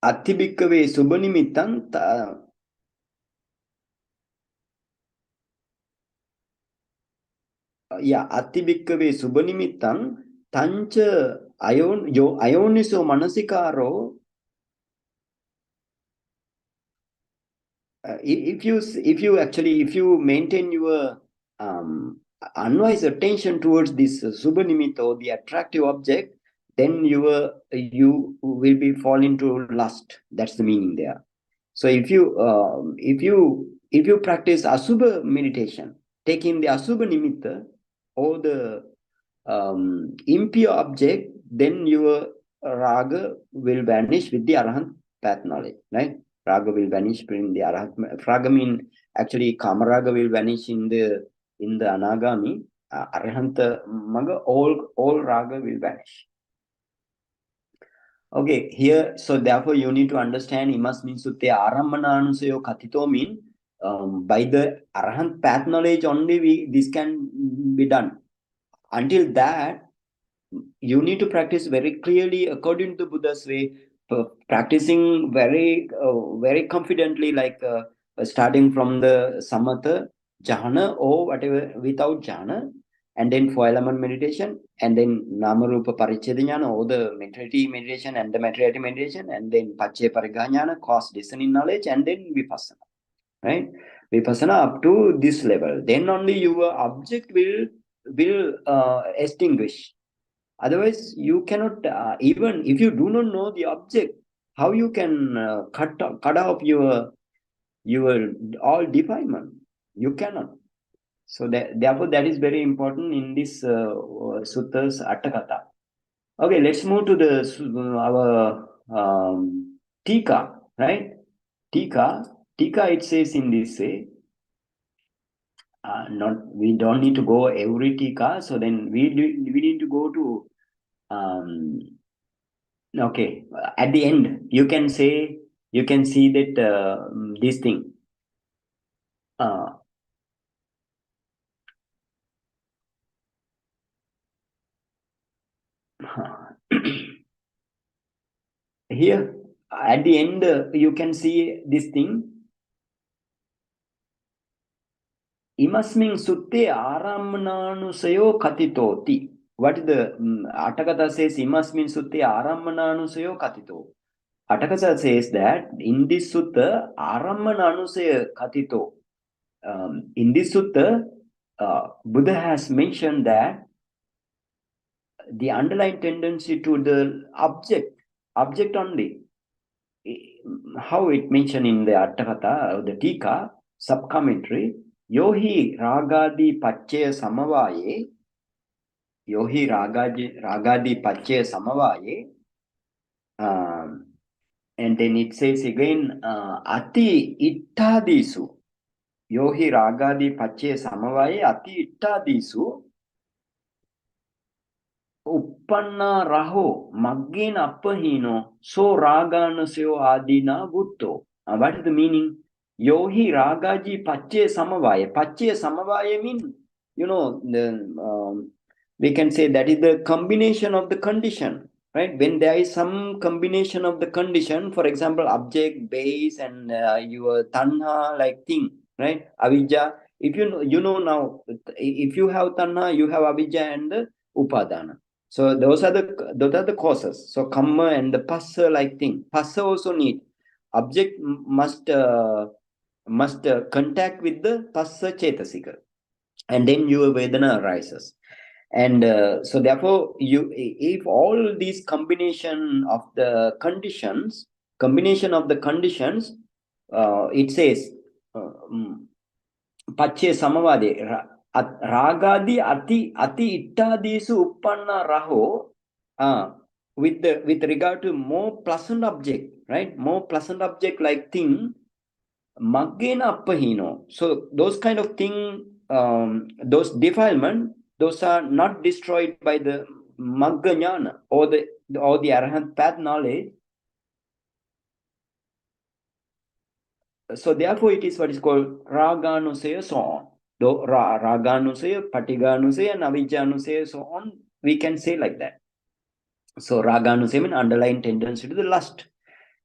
Bhikkave Subha Nimittam. Atti Bhikkave Subha Nimittam Tancha Ayoniso Manasikaro. If you maintain your unwise attention towards this Subha Nimitta, or the attractive object, then you will be fall into lust. That's the meaning there. So if you practice Asubha meditation, taking the Asubha Nimitta or the impure object, then your raga will vanish with the Arahant path knowledge, right? Raga will vanish in the Arahant. Raga mean actually Kamaraga will vanish in the Anagami. Arahanta Maga, all raga will vanish. Okay, here, so therefore you need to understand Imasmin Sutte Arammananusayo Katito mean by the Arahant path knowledge only this can be done. Until that, you need to practice very clearly according to Buddha's way, practicing very confidently, like starting from the samatha, jhana, or whatever without jhana, and then 4 element meditation, and then namarupa paricheda jnana, or the materiality meditation and the materiality meditation, and then paccaya pariggaha jnana, cause discerning knowledge, and then vipassana, right? Vipassana up to this level, then only your object will extinguish. Otherwise, you cannot, even if you do not know the object, how you can cut off your all defilement? You cannot. So therefore, that is very important in this suttas Attakatha. Okay, let's move to the our Tika, right? Tika, it says in this way. We don't need to go every Tika. So then we need to go to okay, at the end you can see that this thing here at the end you can see this thing. Imasmin sutte aramananusayo katitoti. What is the Attakatha says? Imasmin sutte aramananusayo katito. Attakatha says that in this sutta aramananusayo katito. In this sutta, Buddha has mentioned that the underlying tendency to the object only. How it mentioned in the Attakatha, the Tika, sub-commentary, Yohi ragadi pacchaya samavaye, Yohi ragadi pacchaya samavaye, and then it says again, Ati ittadisu, Yohi ragadi pacchaya samavaye, Ati ittadisu, Uppanna raho maggena appahino so raganasyo adina butto. What is the meaning? Yohi ragaji pacche samavaya. Pacche samavaya means, we can say that is the combination of the condition, right? When there is some combination of the condition, for example, object, base, and your tanha like thing, right? Avijja. If you know now, if you have tanha, you have avijja and upadana. So those are the causes. So kamma and the passa like thing. Passa also need. Object must contact with the passa chetasika. and then your Vedana arises. And so therefore, if all these combination of the conditions, it says, Pache samavade, ragadi ati ittadisu uppanna raho, with regard to more pleasant object, right? More pleasant object like thing, maggena appahino. So those kind of thing, those defilement, those are not destroyed by the magga jnana or the arahant path knowledge. So therefore it is what is called raganusaya, so on. Though raganusaya, patiganusaya, and avijjanusaya, so on, we can say like that. So raganusaya means underlying tendency to the lust,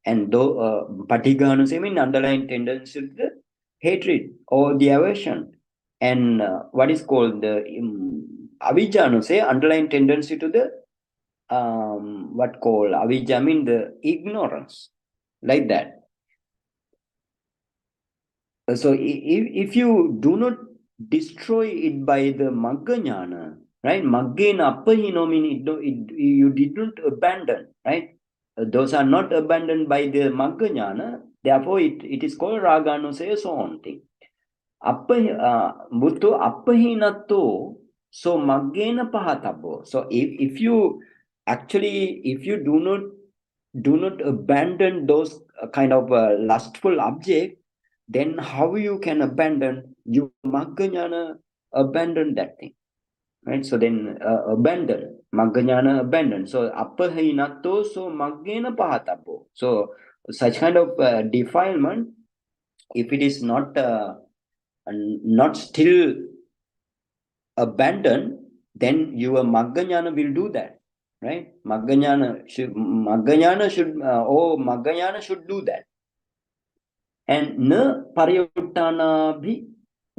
and though patiganusaya means underlying tendency to the hatred or the aversion, and what is called the avijjanusaya, underlying tendency to the what called avijja means the ignorance, like that. So if you do not destroy it by the magga jnana, right? Maggena appahino mean you did not abandon, right? Those are not abandoned by the magga jnana. Therefore, it is called raganusaya, so on thing. Bhutto appahinato, so maggena pahatabo. So if you actually, if you do not abandon those kind of lustful object, then how you can abandon you magga jnana, abandon that thing, right? So then abandon magga jnana, abandon. So appahinato, so maggena pahatabo. So such kind of defilement, if it is not still abandoned, then your magga jnana will do that, right? Magga jnana should do that. And na parayuttana bhi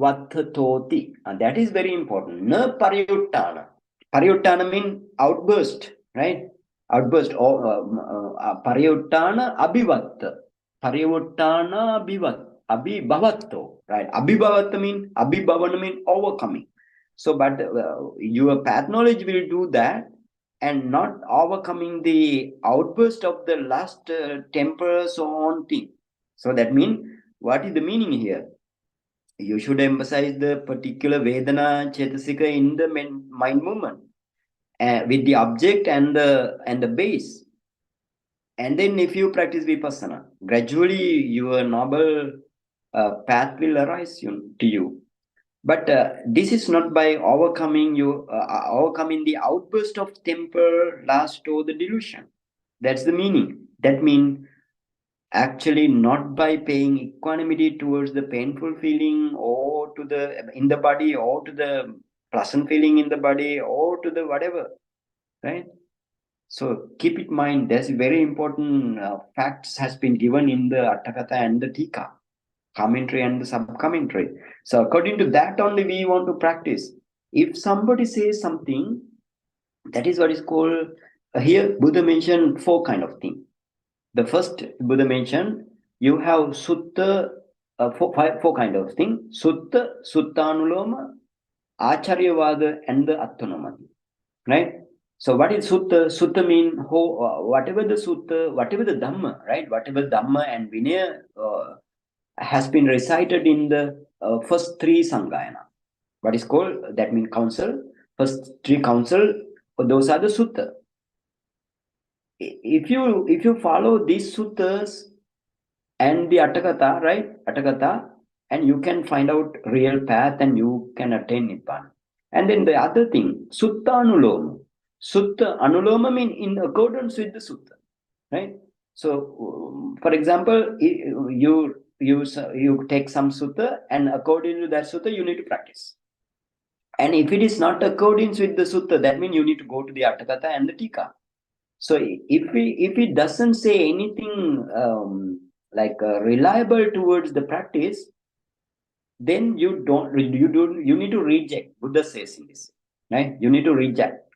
vattatoti. That is very important. Na parayuttana. Parayuttana means outburst, right? Outburst. Or parayuttana abhivatta. Parayuttana abhibhavatto. Right? Abhibhavatta means, abhibhavana means overcoming. So, but your path knowledge will do that, and not overcoming the outburst of the last temper, so on thing. So that means, what is the meaning here? You should emphasize the particular Vedana Chetasika in the mind movement with the object and the base. And then if you practice Vipassana, gradually your noble path will arise to you. But this is not by overcoming the outburst of temper, lust, or the delusion. That's the meaning. That means actually not by paying equanimity towards the painful feeling or to the in the body, or to the pleasant feeling in the body, or to the whatever, right? So keep it in mind, there's very important facts has been given in the Atthakatha and the Tika, commentary and the sub-commentary. So according to that only we want to practice. If somebody says something, that is what is called, here Buddha mentioned 4 kind of things. The first Buddha mentioned, you have sutta, 4 kind of things: sutta, suttanuloma, acharyavada, and the attanamati. Right? So what is sutta? Sutta means whatever the sutta, whatever the dhamma, right? Whatever dhamma and vinaya has been recited in the first 3 sanghayana. What is called, that means council. First 3 council, those are the sutta. If you follow these suttas and the Atthakatha, right? Atthakatha, and you can find out real path and you can attain Nibbana. And then the other thing, Sutta Anuloma. Sutta Anuloma means in accordance with the Sutta, right? So, for example, you take some Sutta, and according to that Sutta, you need to practice. And if it is not accordance with the Sutta, that means you need to go to the Atthakatha and the Tika. So if it doesn't say anything reliable towards the practice, then you need to reject. Buddha says in this, right? You need to reject.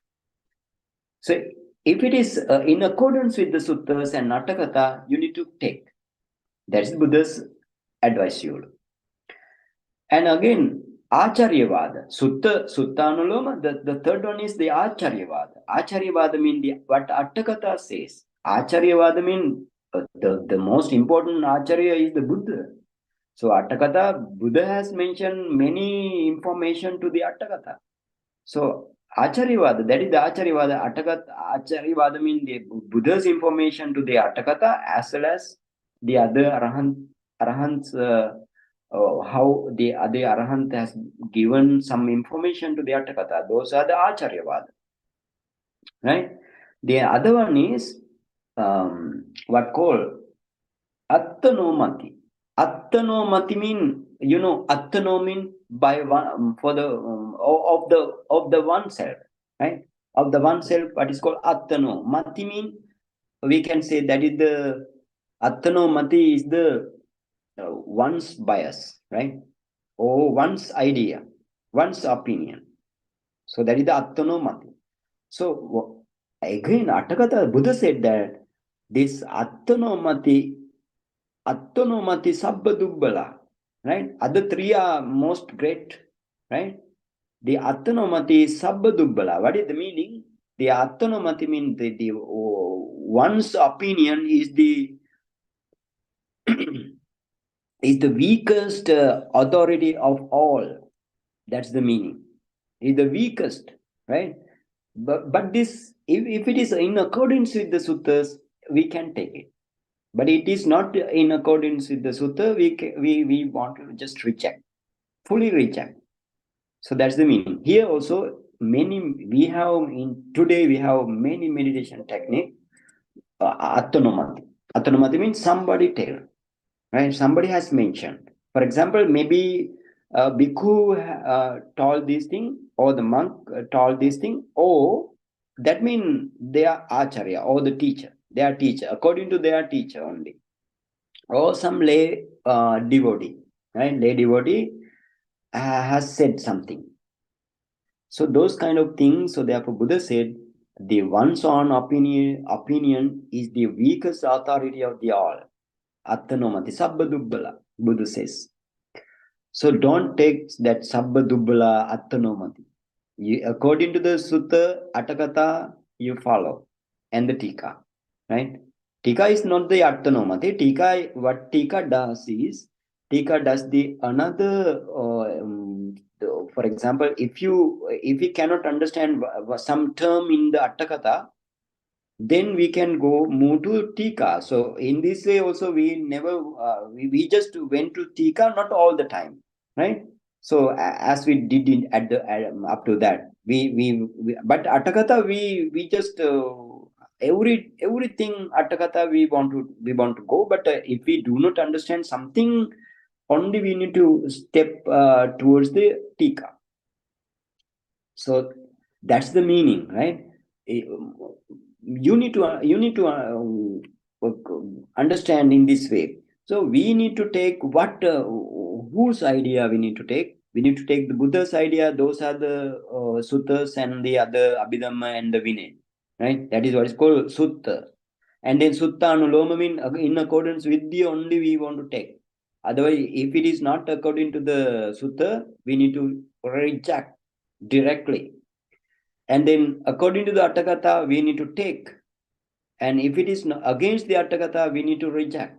So if it is in accordance with the suttas and Atthakatha, you need to take. That's Buddha's advice you. And again, Acharyavada. Sutta Anuloma, the third one is the Acharyavada. Acharyavada means what Attakatha says. Acharyavada means the most important Acharya is the Buddha. So Attakatha, Buddha has mentioned many information to the Attakatha. So Acharyavada, that is the Acharyavada. Acharyavada means the Buddha's information to the Attakatha as well as the other Arahants, how the other Arahant has given some information to the Attakatha. Those are the Acharyavada. Right? The other one is what called Attanomati. Attanomati mean, Attano mean by one for the of the oneself, right? Of the oneself, what is called Attano. Mati mean, we can say that is the Attano Mati is the one's bias, right? Or one's idea, one's opinion. So that is the Attano Mati. So again, Attakatha Buddha said that this Attano Mati Sabbadubbala, right? Other three are most great, right? The Attanomati Sabbadubbala. What is the meaning? The Attanomati means the one's opinion is the is the weakest authority of all. That's the meaning. Is the weakest, right? But this, if it is in accordance with the suttas, we can take it. But it is not in accordance with the sutta, we want to just reject, fully reject. So that's the meaning. Here also, we have many meditation technique. Attanumati. Attanumati means somebody tell, right? Somebody has mentioned. For example, maybe bhikkhu told this thing, or the monk told this thing, or that means they are acharya or the teacher. They are teacher according to their teacher only. Or some lay devotee, right? Lay devotee has said something. So those kind of things. So therefore, Buddha said, the one's own opinion is the weakest authority of the all. Attanomati sabbadubbala, Buddha says. So don't take that sabbadubbala attanomati. According to the sutta, Attakatha, you follow, and the tika, right? Tika is not the Attanomati. Tika, what Tika does is, Tika does the another, for example, if we cannot understand some term in the Attakatha, then we can move to Tika. So in this way also, we never, we just went to Tika, not all the time, right? So as we did up to that, but Attakatha, we just everything Attakatha we want to go. But if we do not understand something, only we need to step towards the Tika. So that's the meaning, right? You need to understand in this way. So we need to take whose idea we need to take. We need to take the Buddha's idea. Those are the suttas and the other Abhidhamma and the Vinaya, right? That is what is called sutta. And then sutta anuloma mean in accordance with the only we want to take. Otherwise, if it is not according to the sutta, we need to reject directly. And then according to the Attakatha, we need to take. And if it is against the Attakatha, we need to reject.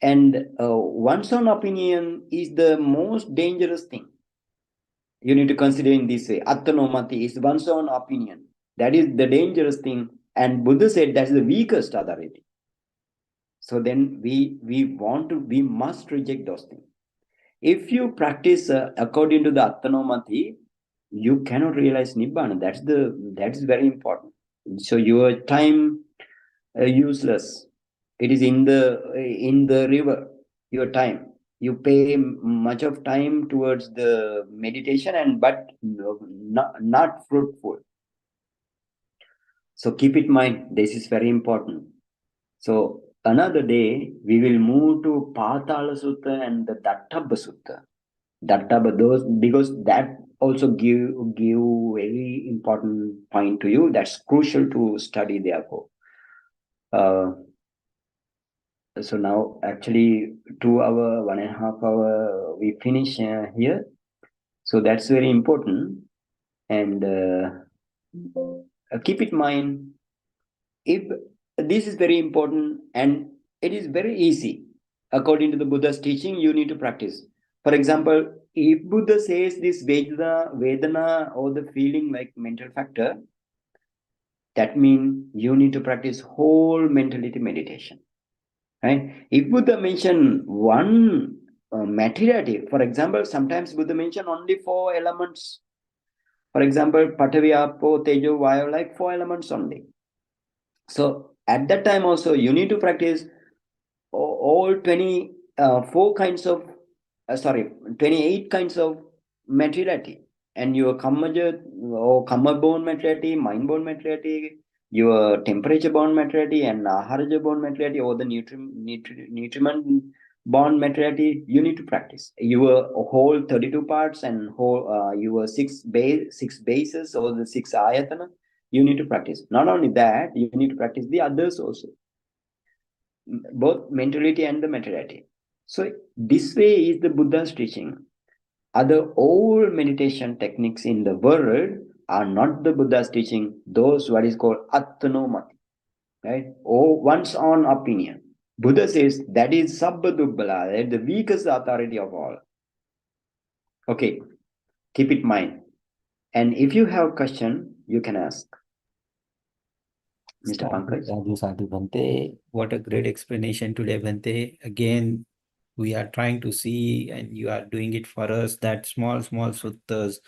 And one's own opinion is the most dangerous thing. You need to consider in this way. Attanomati is one's own opinion. That is the dangerous thing. And Buddha said that's the weakest authority. So then we must reject those things. If you practice according to the Attanomati, you cannot realize Nibbana. That's very important. So your time useless. It is in the river. Your time. You pay much of time towards the meditation, but not fruitful. So keep it in mind. This is very important. So another day we will move to Patala Sutta and the Dattabha Sutta. Dattabha, those, because that also give very important point to you. That's crucial to study therefore. So now actually 2 hour, 1.5 hour, we finish here. So that's very important. And keep in mind, if this is very important and it is very easy, according to the Buddha's teaching, you need to practice. For example, if Buddha says this Vedana or the feeling like mental factor, that means you need to practice whole mentality meditation. Right? If Buddha mention one materiality, for example, sometimes Buddha mention only 4 elements. For example, Patavi, Apo, Tejo, Vayu, like 4 elements only. So at that time also, you need to practice all 24 kinds of, 28 kinds of materiality. And your karma born materiality, mind born materiality, your temperature born materiality, and aharaja born materiality, or the nutriment born materiality, you need to practice. Your whole 32 parts and whole your six bases or the 6 ayatana, you need to practice. Not only that, you need to practice the others also, both mentality and the materiality. So this way is the Buddha's teaching. Other old meditation techniques in the world are not the Buddha's teaching. Those what is called atmanomati, right? Or one's own opinion. Buddha says that is sabbadubbala, the weakest authority of all. Okay, keep it in mind. And if you have a question, you can ask. Mr. Pankaj. Sadhu Bhante. What a great explanation today, Bhante. Again, we are trying to see, and you are doing it for us, that small suttas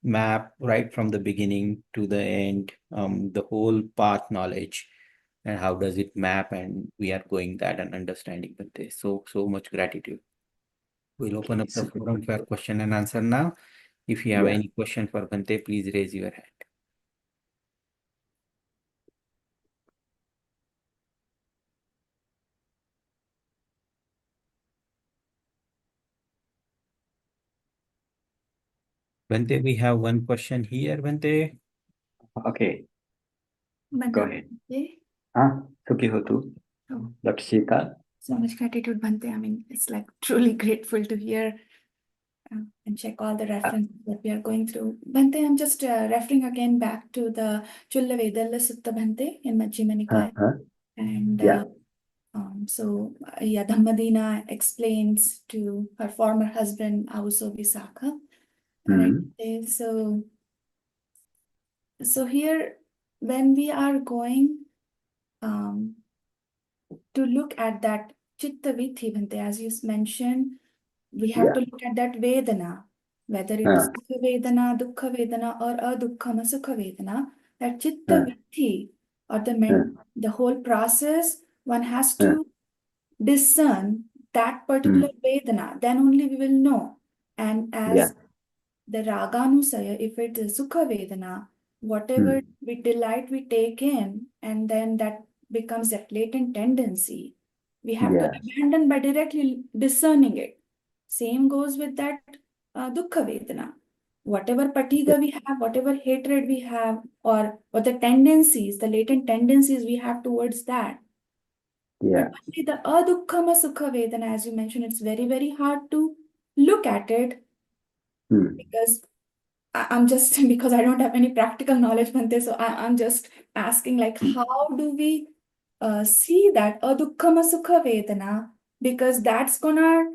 map right from the beginning to the end, the whole path knowledge, and how does it map, and we are going that and understanding, Bhante. So much gratitude. We'll open up the forum for question and answer now. If you have any question for Bhante, please raise your hand. Bhante, we have one question here, Bhante. Okay. Go ahead. Sukihotu. Oh, Dr. Shikha. so much gratitude, Bhante. I mean, it's like truly grateful to hear and check all the references that we are going through. Bhante, I'm just referring again back to the Chulla Vedalla Sutta Bhante in Majjhima Nikaya. And Dhammadina explains to her former husband, Avuso Visakha. Right? So here, when we are going to look at that Chitta Vithi, Bhante, as you mentioned, we have to look at that Vedana, whether it's Sukha Vedana, Dukkha Vedana, or Adukkha Sukha Vedana, that Chitta Vithi, or the whole process, one has to discern that particular Vedana, then only we will know. And as the Raganusaya, if it is Sukha Vedana, whatever delight we take in, and then that becomes that latent tendency, we have to abandon by directly discerning it. Same goes with that Dukkha Vedana. Whatever patiga we have, whatever hatred we have, or what the tendencies, the latent tendencies we have towards that. But the Adukkhama Sukha Vedana, as you mentioned, it's very, very hard to look at it because I'm just, because I don't have any practical knowledge, Bhante, so I'm just asking, like, how do we see that Adukkhama Sukha Vedana? Because that's gonna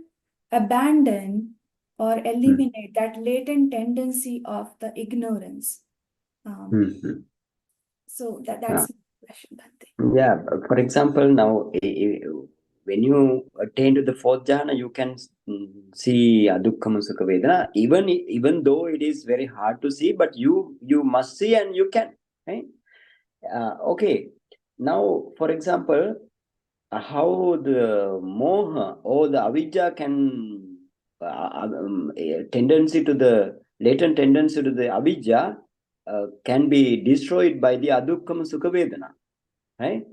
abandon or eliminate that latent tendency of the ignorance. So that's my question, Bhante. Yeah, for example, now when you attain to the 4th jhana, you can see Adukkhama Sukha Vedana, even though it is very hard to see, but you must see and you can, right? Okay, now for example, how the moha or the avidya can tendency to the latent tendency to the avidya can be destroyed by the Adukkhama Sukha Vedana, right?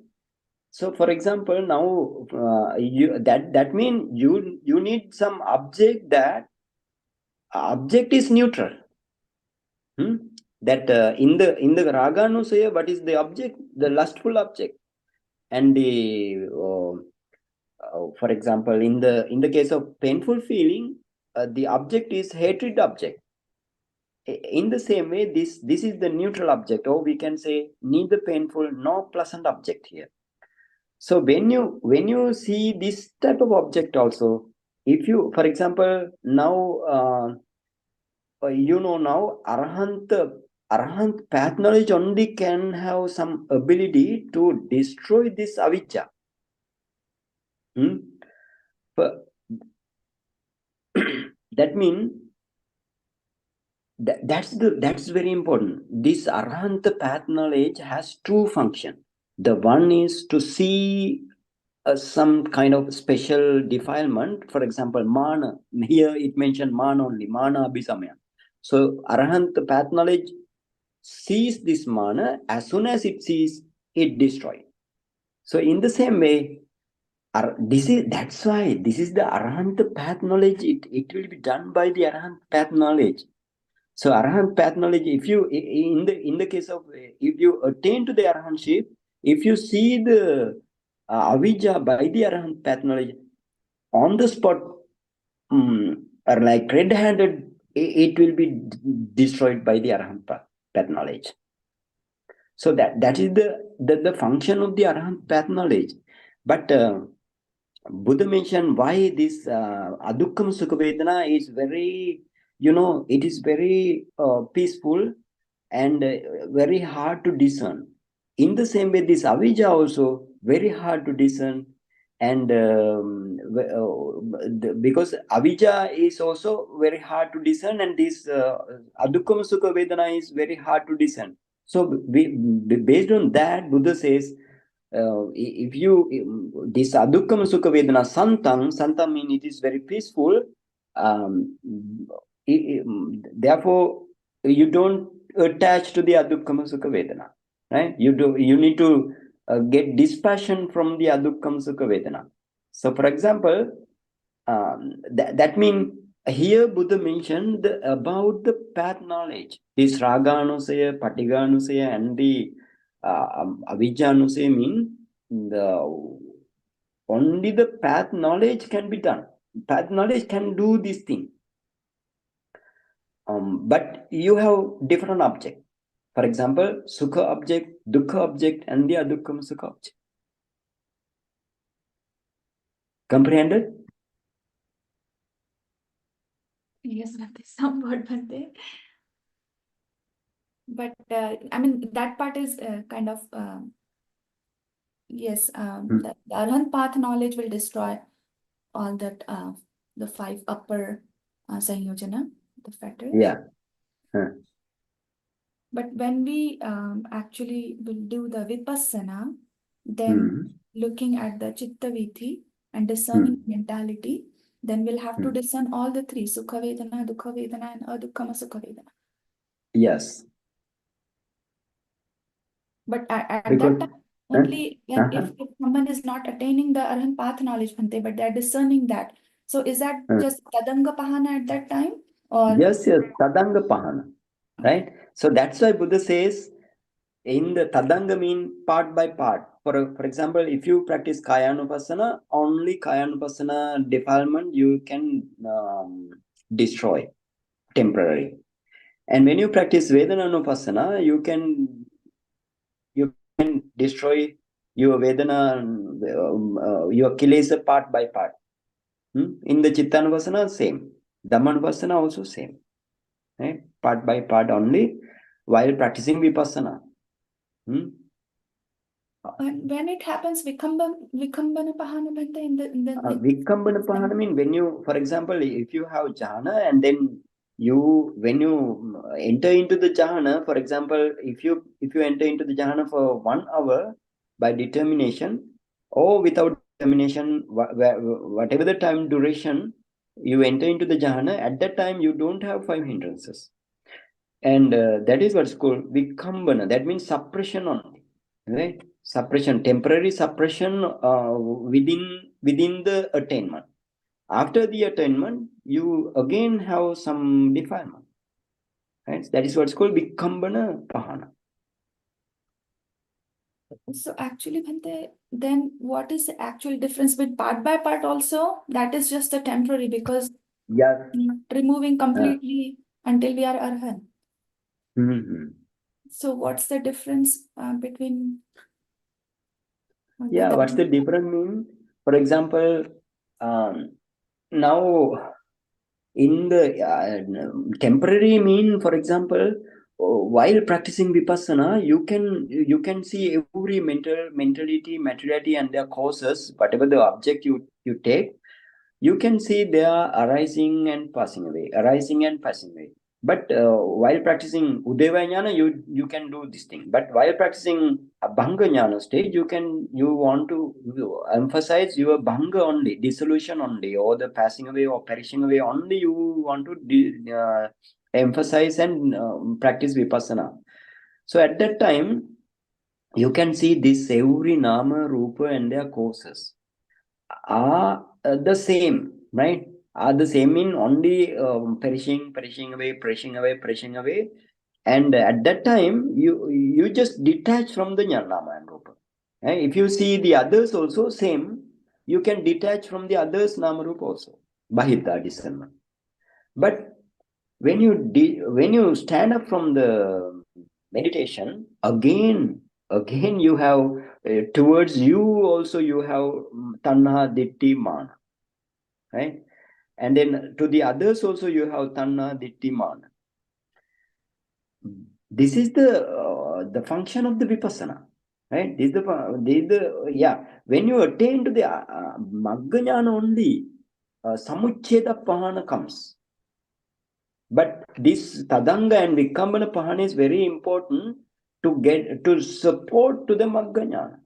So for example, now that means you need some object, that object is neutral. That in the raganusaya, what is the object? The lustful object. And the for example, in the case of painful feeling, the object is hatred object. in the same way, this is the neutral object, or we can say neither painful nor pleasant object here. So when you see this type of object also, if you, for example, now now arahant path knowledge only can have some ability to destroy this avijja. But that means that's very important. This arahant path knowledge has two functions. The one is to see some kind of special defilement. For example, mana. Here it mentioned mana only, mana abhisamaya. So arahant path knowledge sees this mana. As soon as it sees, it destroys. So in the same way, that's why this is the arahant path knowledge. It will be done by the arahant path knowledge. So arahant path knowledge, if you in the case of if you attain to the arahantship, if you see the avijja by the arahant path knowledge on the spot, or like red-handed, it will be destroyed by the arahant path knowledge. So that is the function of the arahant path knowledge. But Buddha mentioned why this adukkam sukha vedana is very, it is very peaceful and very hard to discern. In the same way, this avijja also very hard to discern, and because avijja is also very hard to discern, and this adukkam sukha vedana is very hard to discern. So based on that, Buddha says, if you this adukkam sukha vedana santa means it is very peaceful. Therefore, you don't attach to the adukkam sukha vedana, right? You need to get dispassion from the adukkam sukha vedana. So, for example, that means here Buddha mentioned about the path knowledge. This raganusaya, patiganusaya, and the avijjanusaya mean only the path knowledge can be done. Path knowledge can do this thing. But you have different object. For example, sukha object, dukkha object, and the adukkam sukha object. Comprehended? Yes, Bhante, somewhat Bhante. But I mean, that part is kind of, yes, the Arahant path knowledge will destroy all that, the 5 upper Sanyojana, the fetters. Yeah. But when we actually will do the Vipassana, then looking at the Chitta Vithi and discerning mentality, then we'll have to discern all the 3, Sukha Vedana, Dukkha Vedana, and Adukkama Sukha Vedana. Yes. But at Because, that time, only if someone is not attaining the Arahant path knowledge, Bhante, but they're discerning that. So is that just Tadanga Pahana at that time? Or yes, Tadanga Pahana. Right? So that's why Buddha says in the Tadanga mean part by part. For example, if you practice Kayanupasana, only Kayanupasana defilement you can destroy temporarily. And when you practice Vedanānupassanā, you can destroy your Vedana, your Kilesa part by part. In the Chittānupasana, same. Dhammanupasana also same. Right? Part by part only while practicing Vipassana. when it happens, Vikambana Pahana Bhante in the Vikambana Pahana means when you, for example, if you have jhana and then when you enter into the jhana, for example, if you enter into the jhana for 1 hour by determination or without determination, whatever the time duration you enter into the jhana, at that time you don't have 5 hindrances. And that is what's called Vikambana. That means suppression only, right? Suppression, temporary suppression within the attainment. After the attainment, you again have some defilement. Right? That is what's called Vikambana Pahana. So actually, Bhante, then what is the actual difference with part by part also? That is just a temporary, because Yes. removing completely until we are Arhan. Hmm. So what's the difference between Yeah, what's the Vedanta? difference mean? For example, now in the temporary mean, for example, while practicing vipassana, you can see every mentality, materiality, and their causes, whatever the object you take, you can see they are arising and passing away, arising and passing away. But while practicing Udeva Jnana, you can do this thing. But while practicing Bhanga Jnana stage, you want to emphasize your Bhanga only, dissolution only, or the passing away or perishing away only. You want to emphasize and practice Vipassana. So at that time, you can see this every Nama, Rupa, and their causes are the same, right? Are the same in only perishing away, perishing away. And at that time, you just detach from the Jnana and Rupa. If you see the others also same, you can detach from the others Nama Rupa also. Bahita discernment. But when you stand up from the meditation, again you have towards you also you have tanha, ditti, mana, right? And then to the others also you have tanha, ditti, mana. This is the function of the vipassana, right? This is the yeah. When you attain to the magga jnana only, samuchcheda pahana comes. But this tadanga and vikambana pahana is very important to get to support to the magga jnana.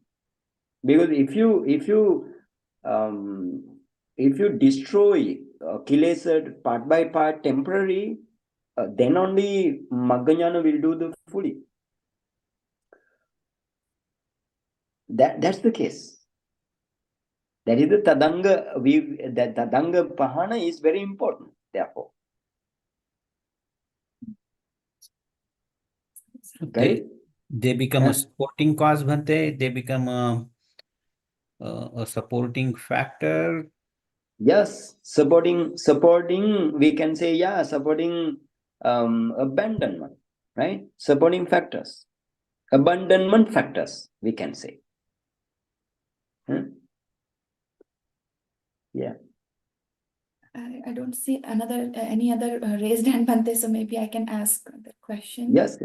Because if you destroy kilesa part by part temporary, then only magga jnana will do the fully. That's the case. That is the tadanga. That tadanga pahana is very important. Therefore, Okay. They become a supporting cause, Bhante. They become a supporting factor. yes, supporting. We can say supporting abandonment, right? Supporting factors, abandonment factors. We can say. Yeah. I don't see any other raised hand, Bhante, so maybe I can ask the question. Yes.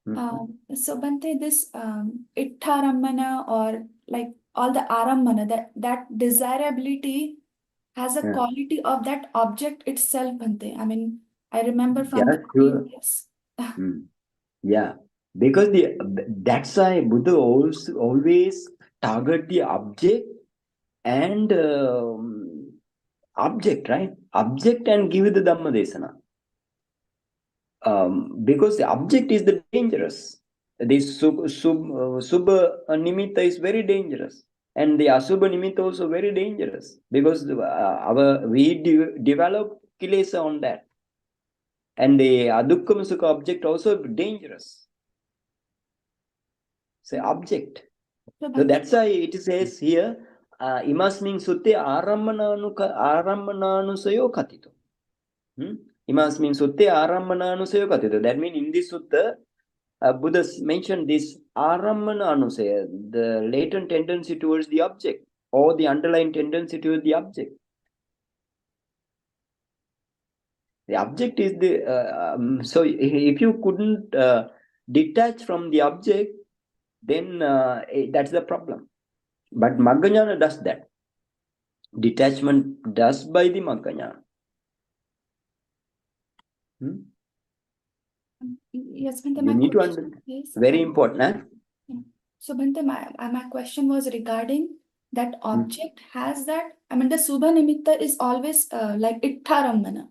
So Bhante, this Ittharamana or like all the Aramana, that desirability has a quality of that object itself, Bhante. I mean, I remember from the Sure. previous. Yeah, because that's why Buddha always target the object and object, right? Object and give the Dhamma Desana. Because the object is the dangerous. The Subha Nimitta is very dangerous. And the Asubha Nimitta also very dangerous. Because we develop kilesa on that. And the Adukkam Sukha object also dangerous. Say object. So that's why it says here, imasmin sutte aramananusayo katito. Imasmin sutte aramananusayo katito. That means in this sutta, Buddha mentioned this aramananusaya, the latent tendency towards the object or the underlying tendency towards the object. The object is so if you couldn't detach from the object, then that's the problem. But Magga Jnana does that. Detachment does by the Magga Jnana. Yes, Bhante, You need to understand. Very important. So Bhante, my question was regarding that object has that, I mean, the Subha Nimitta is always like Ittharamana.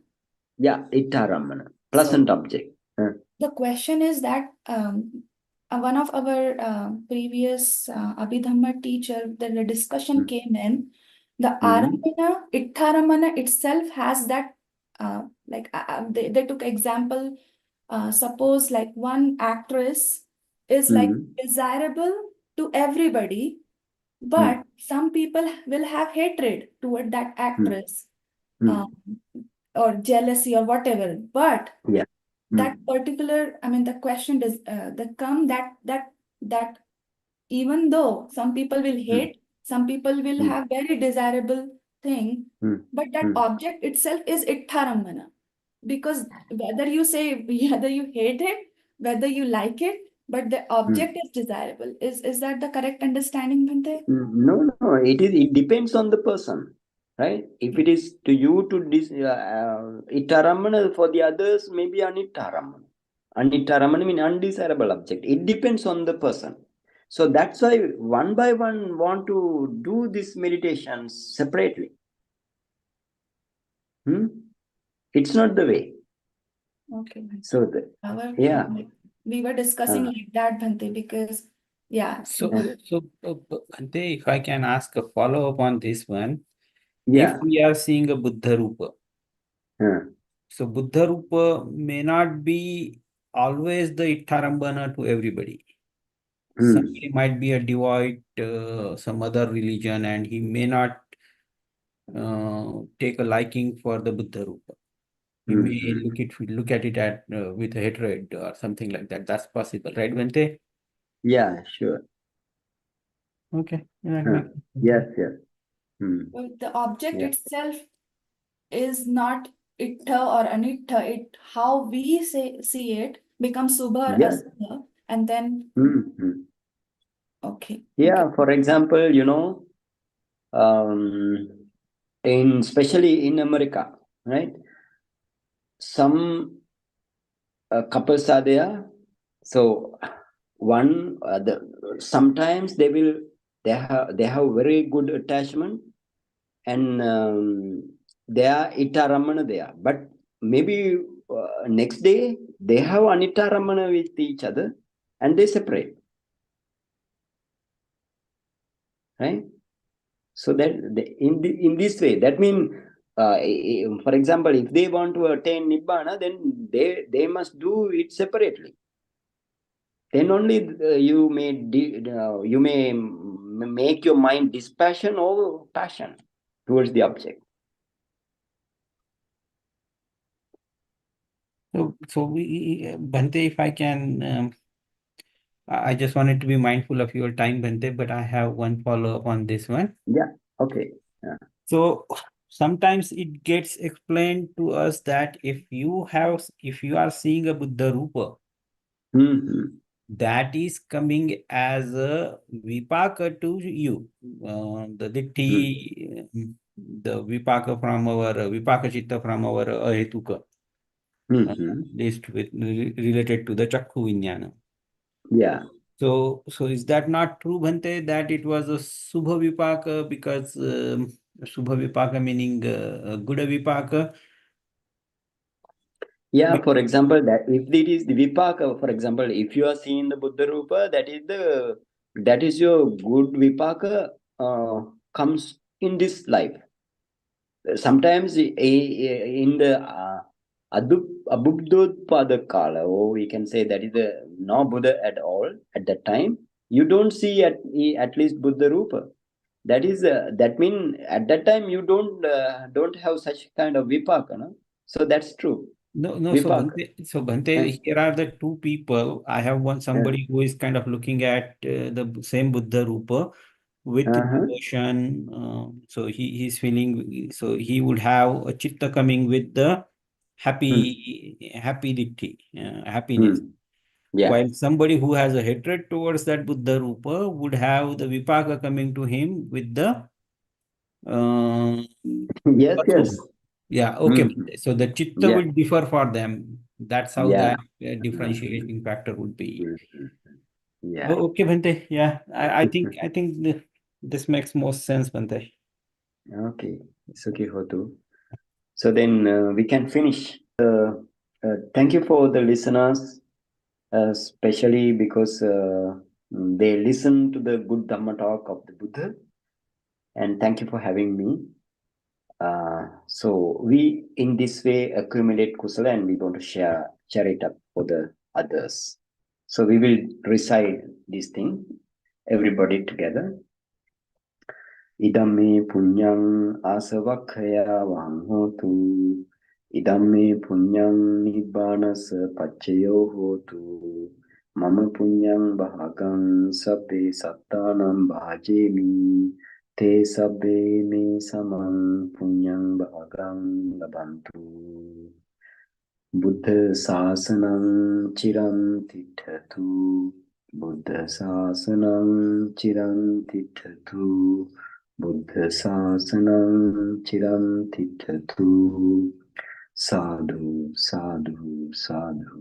Yeah, Ittharamana. Pleasant object. The question is that one of our previous Abhidhamma teacher, the discussion came in, the Aramana, Ittharamana itself has that, they took example, suppose like one actress is like desirable to everybody, but some people will have hatred toward that actress or jealousy or whatever. But that particular, I mean, the question does the come that even though some people will hate, some people will have very desirable thing, but that object itself is ittharamana. Because whether you say, whether you hate it, whether you like it, but the object is desirable. Is that the correct understanding, Bhante? No, no, it depends on the person, right? If it is to you to ittaramana, for the others maybe anittaramana. Anittaramana means undesirable object. It depends on the person. So that's why one by one want to do this meditation separately. It's not the way. Okay. So yeah. We were discussing like that, Bhante, because So Bhante, if I can ask a follow-up on this one, Yeah. if we are seeing a Buddha Rupa, so Buddha Rupa may not be always the Ittharambana to everybody. Somebody might be a devout, some other religion, and he may not take a liking for the Buddha Rupa. He may look at it with hatred or something like that. That's possible, right, Bhante? Yeah, sure. Okay. That Yes, yes. But the object itself is not ittha or anittha. It how we see it becomes subha or asubha, and then okay. Yeah, for example, especially in America, right? Some couples are there. So sometimes they have very good attachment, and they are ittaramana there. But maybe next day they have anittaramana with each other, and they separate. Right? So that in this way, that means, for example, if they want to attain nibbana, then they must do it separately. Then only you may make your mind dispassion or passion towards the object. So Bhante, if I can, I just wanted to be mindful of your time, Bhante, but I have one follow-up on this one. Yeah. Okay. Yeah. So sometimes it gets explained to us that if you are seeing a Buddha Rupa, that is coming as a vipaka to you. The ditti, the vipaka from our vipaka chitta from our ahetuka, list with related to the chakku vinyana. Yeah. So is that not true, Bhante, that it was a subha vipaka, because subha vipaka meaning good vipaka? Yeah, for example, that if it is the vipaka, for example, if you are seeing the Buddha Rupa, that is your good vipaka comes in this life. Sometimes in the abubdhodpada kala, or we can say that is no Buddha at all at that time, you don't see at least Buddha Rupa. That is that mean at that time you don't have such kind of vipaka, no? So that's true. No. Vipaka. So Bhante, here are the two people. I have somebody who is kind of looking at the same Buddha Rupa with devotion. So he's feeling, so he would have a chitta coming with the happy ditti, happiness. Yeah. While somebody who has a hatred towards that Buddha Rupa would have the vipaka coming to him with the Yes. yeah, okay. So the chitta will differ for them. That's how that differentiating factor would be. Yeah. Okay, Bhante. Yeah, I think this makes most sense, Bhante. Okay, Sukhi Hotu. So then we can finish. Thank you for the listeners, especially because they listen to the good Dhamma talk of the Buddha. And thank you for having me. So we, in this way, accumulate kusala, and we want to share it up for the others. So we will recite this thing, everybody together. Idame punyang asavakhaya vanghotu Idamme punyang nibbanasa paccayo hotu. Mama punyang bahagang sabbe sattanam bhajemi. Te sabbe me samang punyang bahagang labantu. Buddha sasanam chiram tithatu. Buddha sasanam chiram tithatu. Buddha sasanam chiram tithatu. Sadhu, sadhu, sadhu.